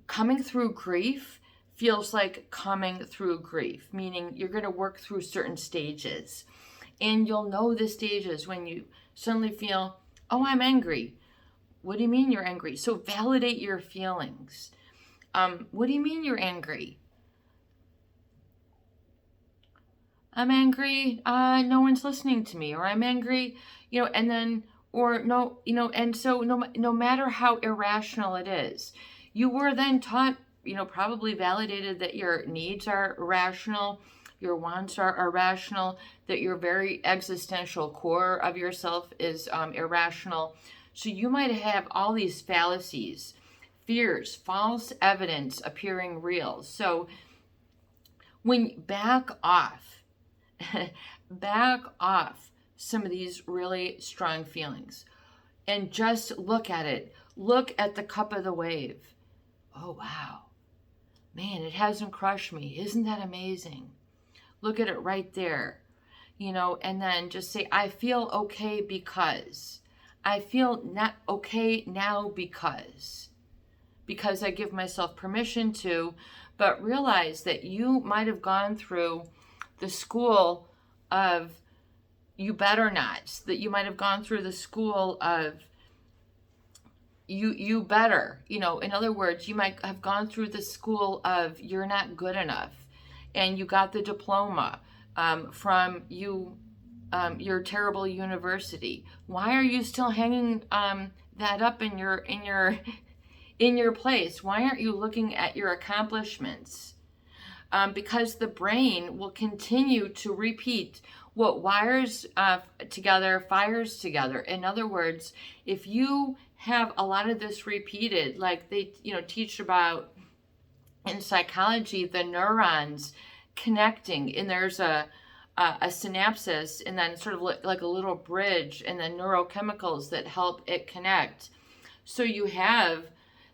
A: coming through grief feels like coming through grief, meaning you're going to work through certain stages. And you'll know the stages when you suddenly feel, oh, I'm angry. What do you mean you're angry? So validate your feelings. What do you mean you're angry? I'm angry, no one's listening to me, or I'm angry, and then, or no, and so no matter how irrational it is, you were then taught, probably validated that your needs are irrational, your wants are irrational, that your very existential core of yourself is irrational. So you might have all these fallacies, fears, false evidence appearing real. So when back off some of these really strong feelings and just look at it. Look at the cup of the wave. Oh, wow. Man, it hasn't crushed me. Isn't that amazing? Look at it right there, and then just say, I feel okay because. I feel not okay now because I give myself permission to, but realize that you might have gone through the school of you better not, that you might have gone through the school of you better, in other words, you might have gone through the school of you're not good enough, and you got the diploma from your terrible university. Why are you still hanging that up in your place? Why aren't you looking at your accomplishments? Because the brain will continue to repeat what wires together, fires together. In other words, if you have a lot of this repeated, like they teach about in psychology, the neurons connecting, and there's a synapsis, and then sort of like a little bridge, and then neurochemicals that help it connect. So you have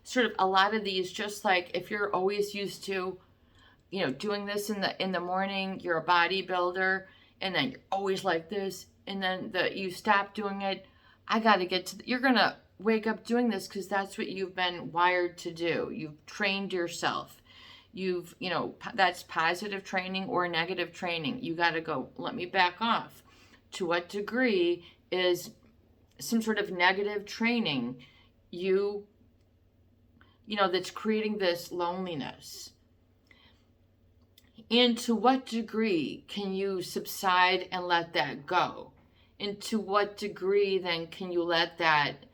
A: sort of a lot of these, just like if you're always used to doing this in the morning, you're a bodybuilder, and then you're always like this, and then you stop doing it. I got to get to you're going to wake up doing this because that's what you've been wired to do. You've trained yourself. You've, that's positive training or negative training. You got to go, let me back off. To what degree is some sort of negative training that's creating this loneliness? And to what degree can you subside and let that go? And to what degree then can you let that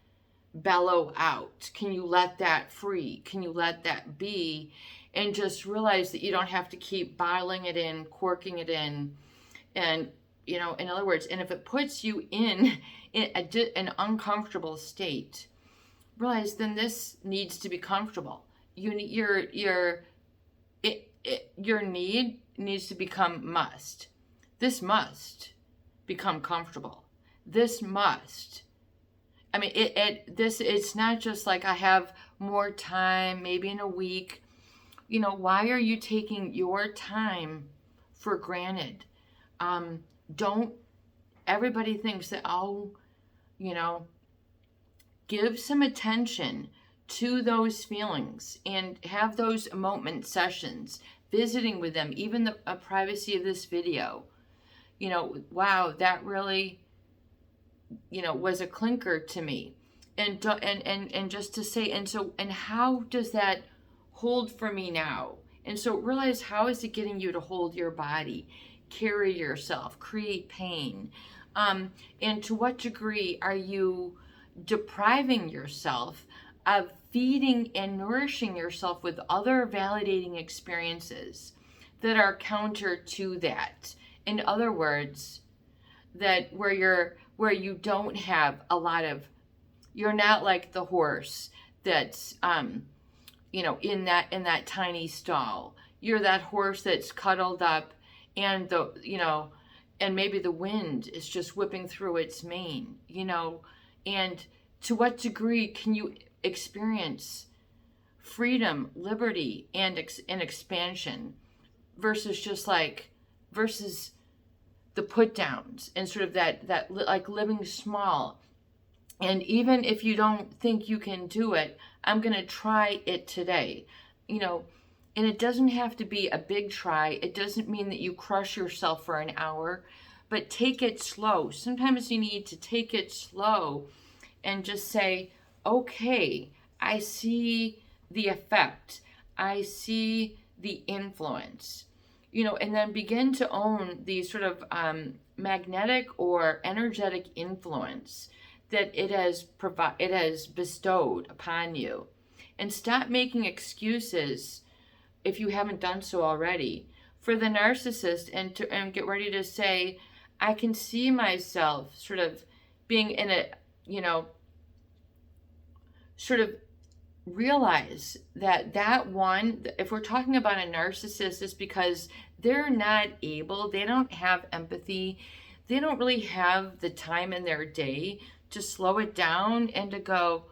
A: bellow out? Can you let that free? Can you let that be? And just realize that you don't have to keep bottling it in, corking it in. And, in other words, and if it puts you in an uncomfortable state, realize then this needs to be comfortable. Your need needs to become must. This must become comfortable. This must. I mean, it's not just like I have more time, maybe in a week. Why are you taking your time for granted? Everybody thinks that, give some attention to those feelings and have those moment sessions, visiting with them, even the privacy of this video. Wow, that really, was a clinker to me. And just to say, and how does that hold for me now? And so realize, how is it getting you to hold your body, carry yourself, create pain? And to what degree are you depriving yourself of feeding and nourishing yourself with other validating experiences that are counter to that? In other words, that where you don't have a lot of, you're not like the horse that's in that tiny stall. You're that horse that's cuddled up, and and maybe the wind is just whipping through its mane, and to what degree can you experience freedom, liberty, and expansion, versus just like, versus the put downs and sort of that like living small. And even if you don't think you can do it, I'm going to try it today. And it doesn't have to be a big try. It doesn't mean that you crush yourself for an hour, but take it slow. Sometimes you need to take it slow and just say, okay, I see the effect. I see the influence, and then begin to own the sort of magnetic or energetic influence that it has bestowed upon you. And stop making excuses, if you haven't done so already, for the narcissist, and get ready to say, I can see myself sort of being in a, sort of realize that one, if we're talking about a narcissist, is because they're not able, they don't have empathy, they don't really have the time in their day to slow it down and to go,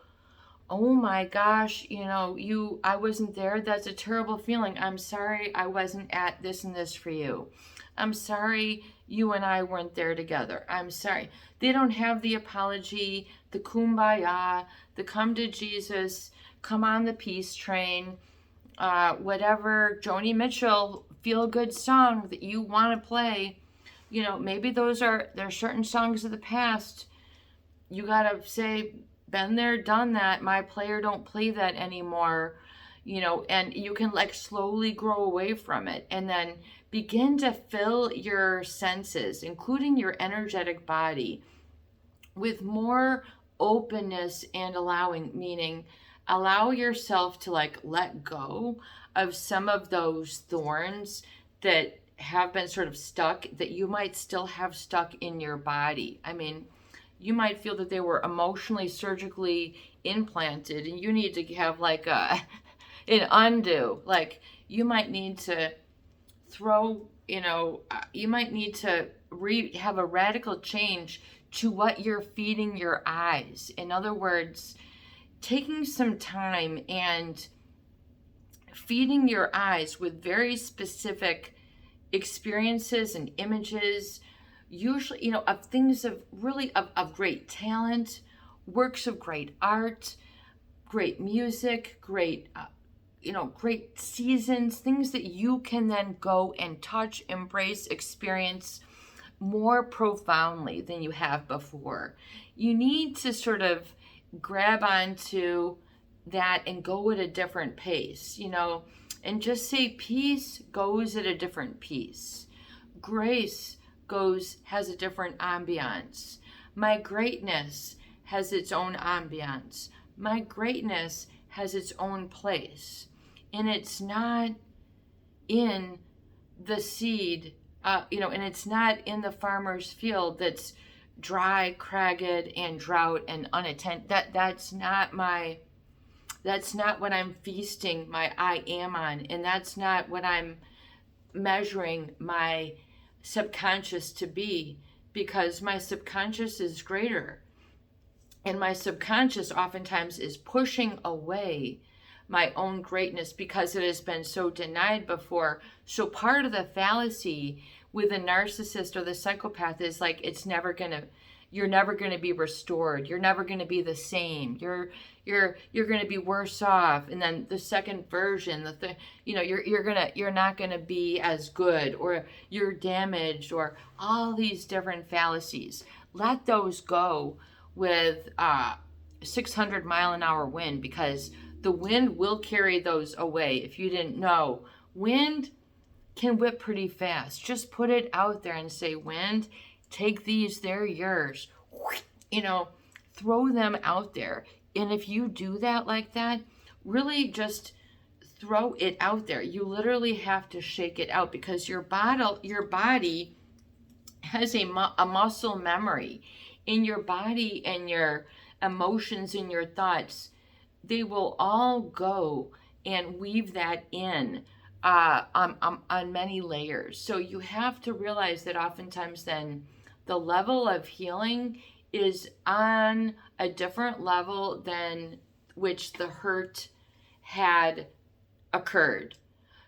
A: oh my gosh, I wasn't there. That's a terrible feeling. I'm sorry I wasn't at this and this for you. I'm sorry you and I weren't there together. I'm sorry. They don't have the apology, the kumbaya, the come to Jesus, come on the peace train, whatever Joni Mitchell feel-good song that you want to play. Maybe there's certain songs of the past. You got to say, been there, done that. My player don't play that anymore, and you can like slowly grow away from it, and then begin to fill your senses, including your energetic body, with more openness and allowing, meaning allow yourself to like let go of some of those thorns that have been sort of stuck, that you might still have stuck in your body. I mean, you might feel that they were emotionally, surgically implanted, and you need to have like an undo. Like, you might need to throw, you might need to have a radical change to what you're feeding your eyes. In other words, taking some time and feeding your eyes with very specific experiences and images, usually, of things of really of great talent, works of great art, great music, great, great seasons, things that you can then go and touch, embrace, experience more profoundly than you have before. You need to sort of grab onto that and go at a different pace, and just say peace goes at a different pace. Grace has a different ambiance. My greatness has its own ambiance. My greatness has its own place. And it's not in the seed, and it's not in the farmer's field that's dry, cragged, and drought and unattended. That's not what I'm feasting my I am on, and that's not what I'm measuring my subconscious to be, because my subconscious is greater, and my subconscious oftentimes is pushing away my own greatness because it has been so denied before. So part of the fallacy with a narcissist or the psychopath is like, you're never gonna be restored. You're never gonna be the same. You're gonna be worse off. And then the second version, you're not gonna be as good, or you're damaged, or all these different fallacies. Let those go with 600-mile-an-hour wind, because the wind will carry those away. If you didn't know, wind can whip pretty fast. Just put it out there and say, wind, take these, they're yours. Throw them out there. And if you do that like that, really just throw it out there. You literally have to shake it out, because your body has a muscle memory. In your body and your emotions and your thoughts, they will all go and weave that in on many layers. So you have to realize that oftentimes then the level of healing is on a different level than which the hurt had occurred.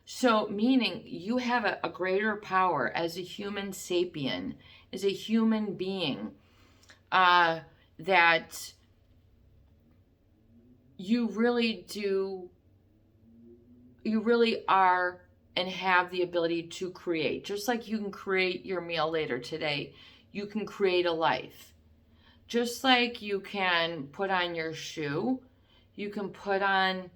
A: So, meaning you have a greater power as a human sapien, as a human being, that you really are and have the ability to create. Just like you can create your meal later today, you can create a life. Just like you can put on your shoe, you can put on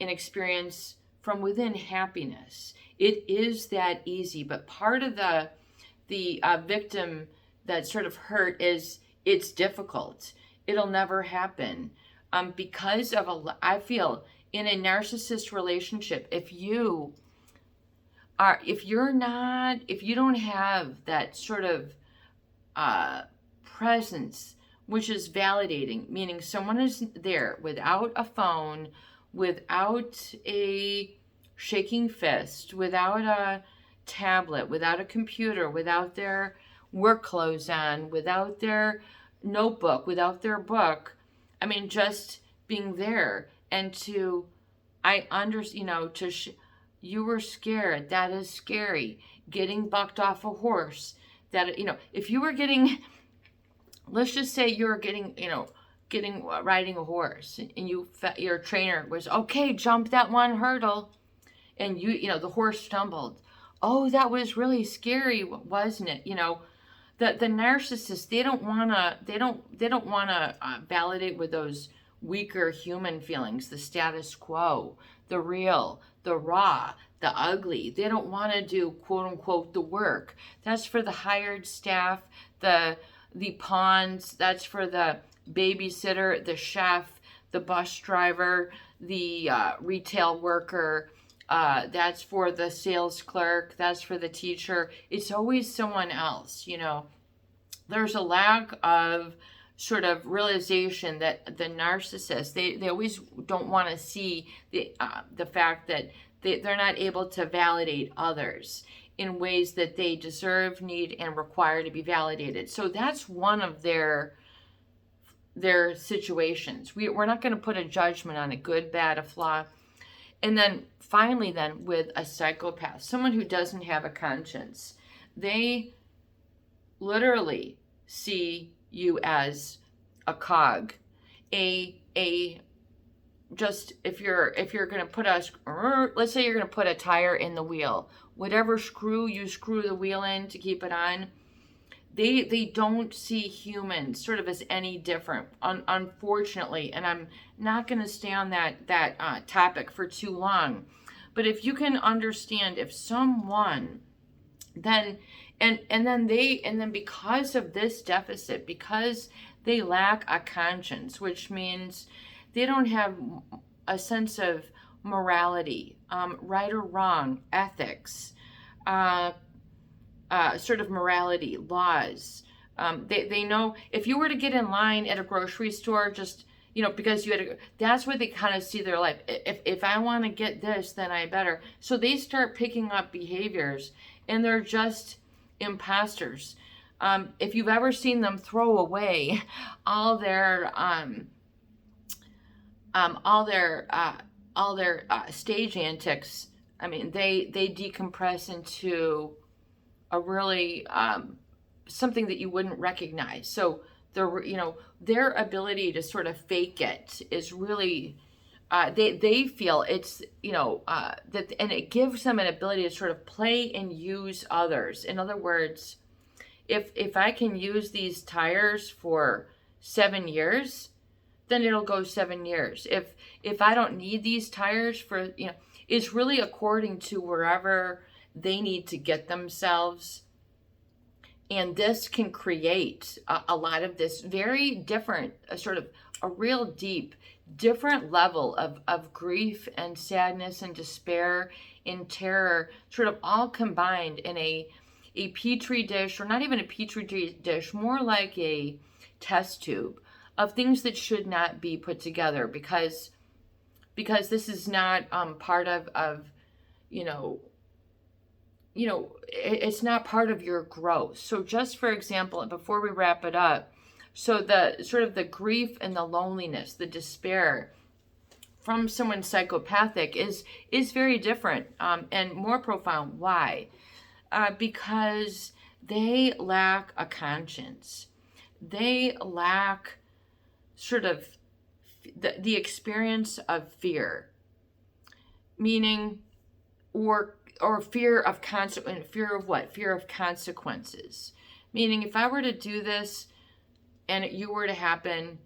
A: an experience from within happiness. It is that easy. But part of the victim that sort of hurt is it's difficult. It'll never happen. Because of I feel in a narcissist relationship, if you don't have that sort of presence, which is validating, meaning someone is there without a phone, without a shaking fist, without a tablet, without a computer, without their work clothes on, without their notebook, without their book. I mean, just being there. And you were scared. That is scary. Getting bucked off a horse. That, if you were getting, let's just say you were getting riding a horse, and your trainer was, okay, jump that one hurdle, and the horse stumbled. Oh, that was really scary, wasn't it? The narcissist, they don't wanna validate with those weaker human feelings, the status quo, the real, the raw, the ugly. They don't want to do, quote unquote, the work. That's for the hired staff, the pawns. That's for the babysitter, the chef, the bus driver, the retail worker. That's for the sales clerk. That's for the teacher. It's always someone else. There's a lack of sort of realization that the narcissist, they always don't want to see the fact that they're not able to validate others in ways that they deserve, need, and require to be validated. So that's one of their situations. We're not going to put a judgment on a good, bad, a flaw. And then finally with a psychopath, someone who doesn't have a conscience, they literally see you as a cog, just if you're going to put let's say you're going to put a tire in the wheel, whatever screw you screw the wheel in to keep it on, they don't see humans sort of as any different, unfortunately. And I'm not going to stay on that topic for too long, but if you can understand, if someone then because of this deficit, because they lack a conscience, which means they don't have a sense of morality, right or wrong, ethics, sort of morality, laws. They know if you were to get in line at a grocery store, just, because that's what they kind of see their life. If I want to get this, then I better. So they start picking up behaviors, and they're just imposters. If you've ever seen them throw away all their stage antics, I mean, they decompress into a really something that you wouldn't recognize. So their ability to sort of fake it is really they feel it's that, and it gives them an ability to sort of play and use others. In other words, if I can use these tires for 7 years, then it'll go 7 years. If I don't need these tires for, it's really according to wherever they need to get themselves. And this can create a lot of this very different, sort of a real deep, different level of grief and sadness and despair and terror, sort of all combined in a petri dish, or not even a petri dish, more like a test tube of things that should not be put together, because this is not part of it's not part of your growth. So just for example, before we wrap it up, so the sort of the grief and the loneliness, the despair, from someone psychopathic is very different, and more profound. Why? Because they lack a conscience. They lack sort of the experience of fear, meaning, or fear of fear of what? Fear of consequences. Meaning, if I were to do this and you were to happen,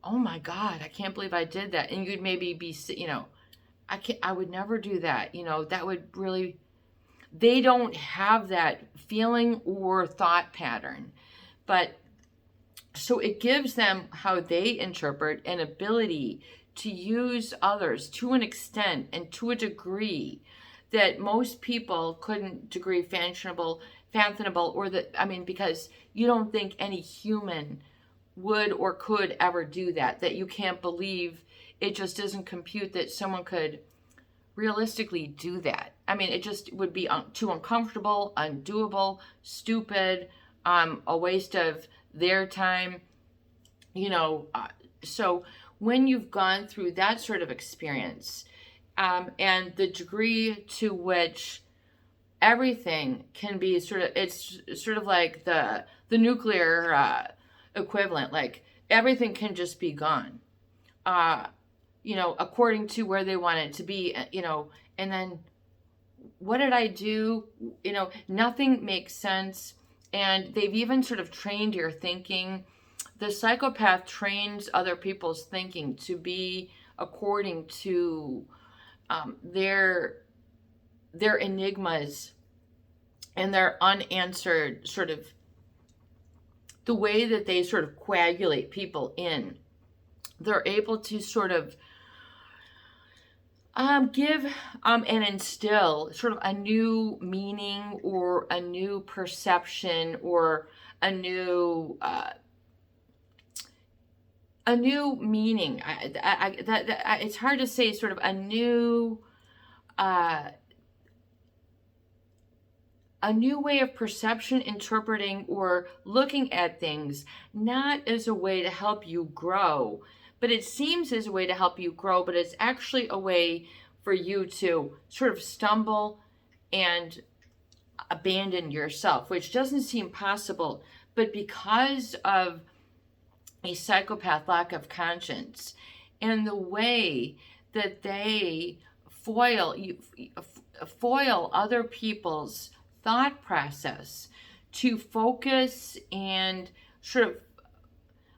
A: oh my God, I can't believe I did that. And you'd maybe be, I would never do that. That would really, they don't have that feeling or thought pattern. But so it gives them how they interpret an ability to use others to an extent and to a degree that most people couldn't fathomable, because you don't think any human would or could ever do that you can't believe, it just doesn't compute that someone could realistically do that. It just would be too uncomfortable, undoable, stupid, a waste of their time, so when you've gone through that sort of experience, and the degree to which everything can be it's sort of like the nuclear equivalent, like everything can just be gone, according to where they want it to be, and then what did I do? Nothing makes sense. And they've even sort of trained your thinking. The psychopath trains other people's thinking to be according to their enigmas and their unanswered sort of, the way that they sort of coagulate people in. They're able to sort of give and instill sort of a new meaning or a new perception or a new meaning. It's hard to say, sort of a new way of perception, interpreting, or looking at things, not as a way to help you grow, but it seems as a way to help you grow, but it's actually a way for you to sort of stumble and abandon yourself, which doesn't seem possible. But because of a psychopath lack of conscience and the way that they foil other people's thought process to focus and sort of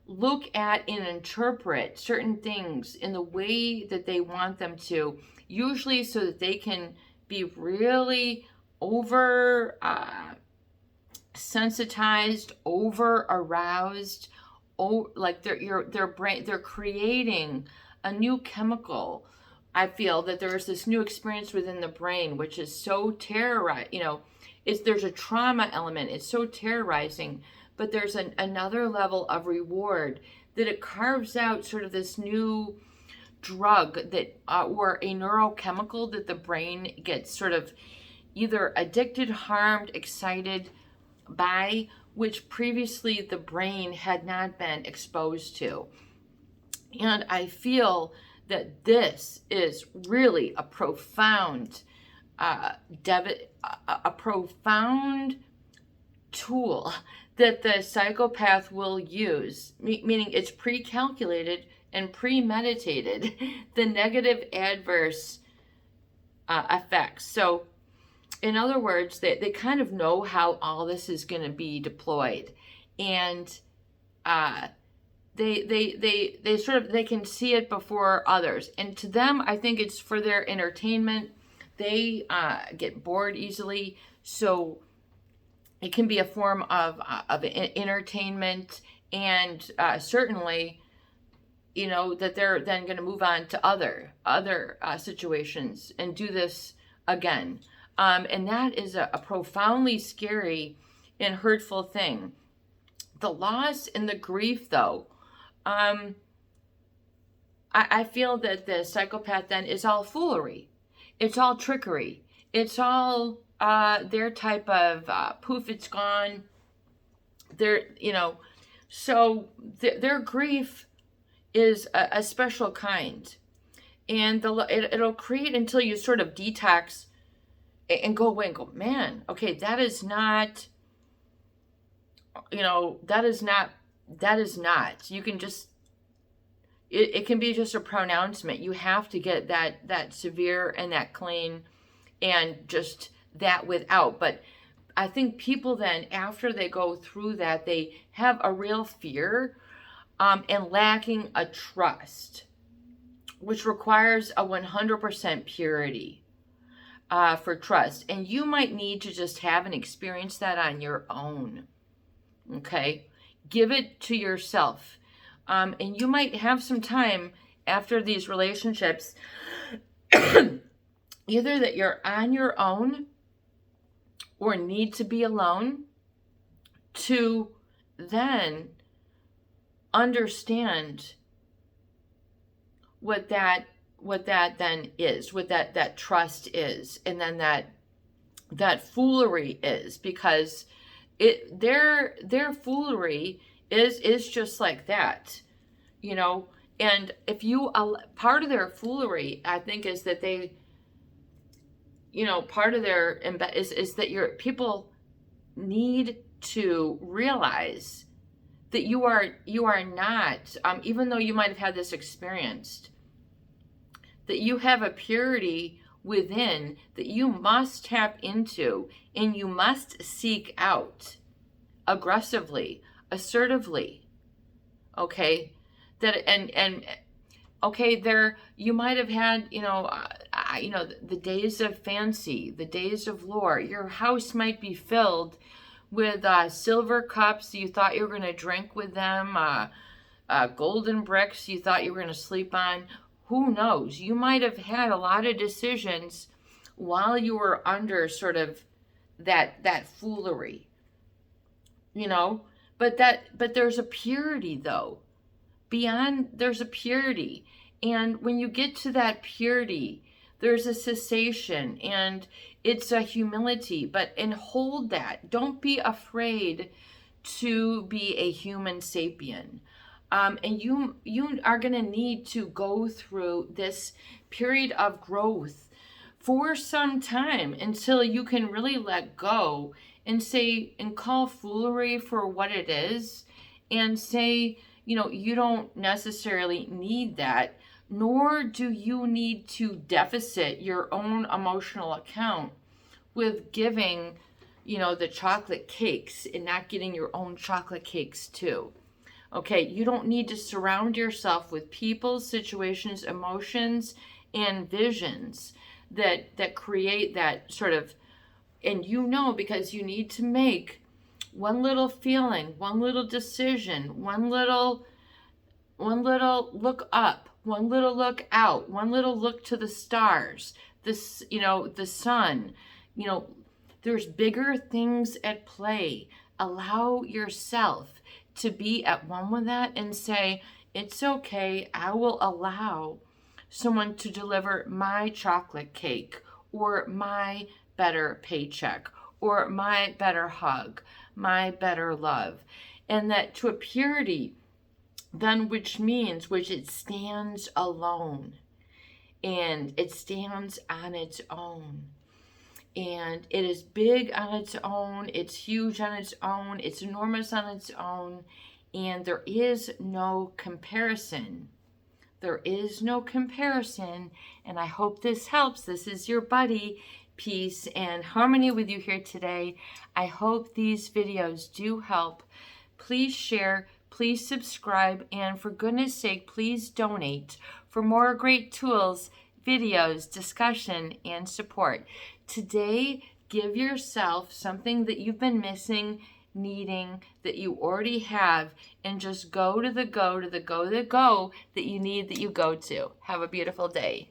A: look at and interpret certain things in the way that they want them to, usually so that they can be really over sensitized, over aroused, like their brain, they're creating a new chemical. I feel that there's this new experience within the brain, which is so terrorizing. There's a trauma element. It's so terrorizing, but there's another level of reward that it carves out, sort of this new drug that or a neurochemical that the brain gets sort of either addicted, harmed, excited by, which previously the brain had not been exposed to. And I feel that this is really a profound a profound tool that the psychopath will use, meaning it's pre-calculated and premeditated, the negative adverse effects. So in other words, they kind of know how all this is going to be deployed, and they sort of, they can see it before others, and to them, I think it's for their entertainment. They get bored easily, so it can be a form of entertainment, and certainly, that they're then going to move on to other situations and do this again. And that is a profoundly scary and hurtful thing. The loss and the grief, though, I feel that the psychopath then is all foolery. It's all trickery. It's all their type of poof, it's gone. So their grief is a special kind. And it'll create until you sort of detox and go away and go, man, okay, that is not, that is not. You can just, it can be just a pronouncement. You have to get that severe and that clean and just that without. But I think people then, after they go through that, they have a real fear and lacking a trust, which requires a 100% purity for trust. And you might need to just have and experience that on your own. Okay? Give it to yourself. And you might have some time after these relationships, either that you're on your own or need to be alone, to then understand what that then is, what that trust is, and then that foolery is, because their foolery is just like that, and if you, part of their foolery, I think, is that they, part of their is that people need to realize that you are not, even though you might have had this experience, that you have a purity within that you must tap into and you must seek out aggressively, assertively. Okay, there you might have had, the days of fancy, the days of lore. Your house might be filled with silver cups you thought you were going to drink with them, golden bricks you thought you were going to sleep on. Who knows? You might have had a lot of decisions while you were under sort of that foolery, but there's a purity, though. There's a purity. And when you get to that purity, there's a cessation and it's a humility, and hold that. Don't be afraid to be a human sapien. And you are going to need to go through this period of growth for some time until you can really let go and say, and call foolery for what it is, and say, you don't necessarily need that, nor do you need to deficit your own emotional account with giving, the chocolate cakes and not getting your own chocolate cakes too. Okay, you don't need to surround yourself with people, situations, emotions, and visions that create that sort of, and because you need to make one little feeling, one little decision, one little look up, one little look out, one little look to the stars, the sun, there's bigger things at play. Allow yourself to be at one with that and say, it's okay, I will allow someone to deliver my chocolate cake or my better paycheck or my better hug, my better love. And that to a purity, then, which it stands alone and it stands on its own. And it is big on its own, it's huge on its own, it's enormous on its own, and there is no comparison. There is no comparison, and I hope this helps. This is your buddy, Peace and Harmony, with you here today. I hope these videos do help. Please share, please subscribe, and for goodness sake, please donate for more great tools, videos, discussion, and support. Today, give yourself something that you've been missing, needing, that you already have, and just go to the go that you need, that you go to. Have a beautiful day.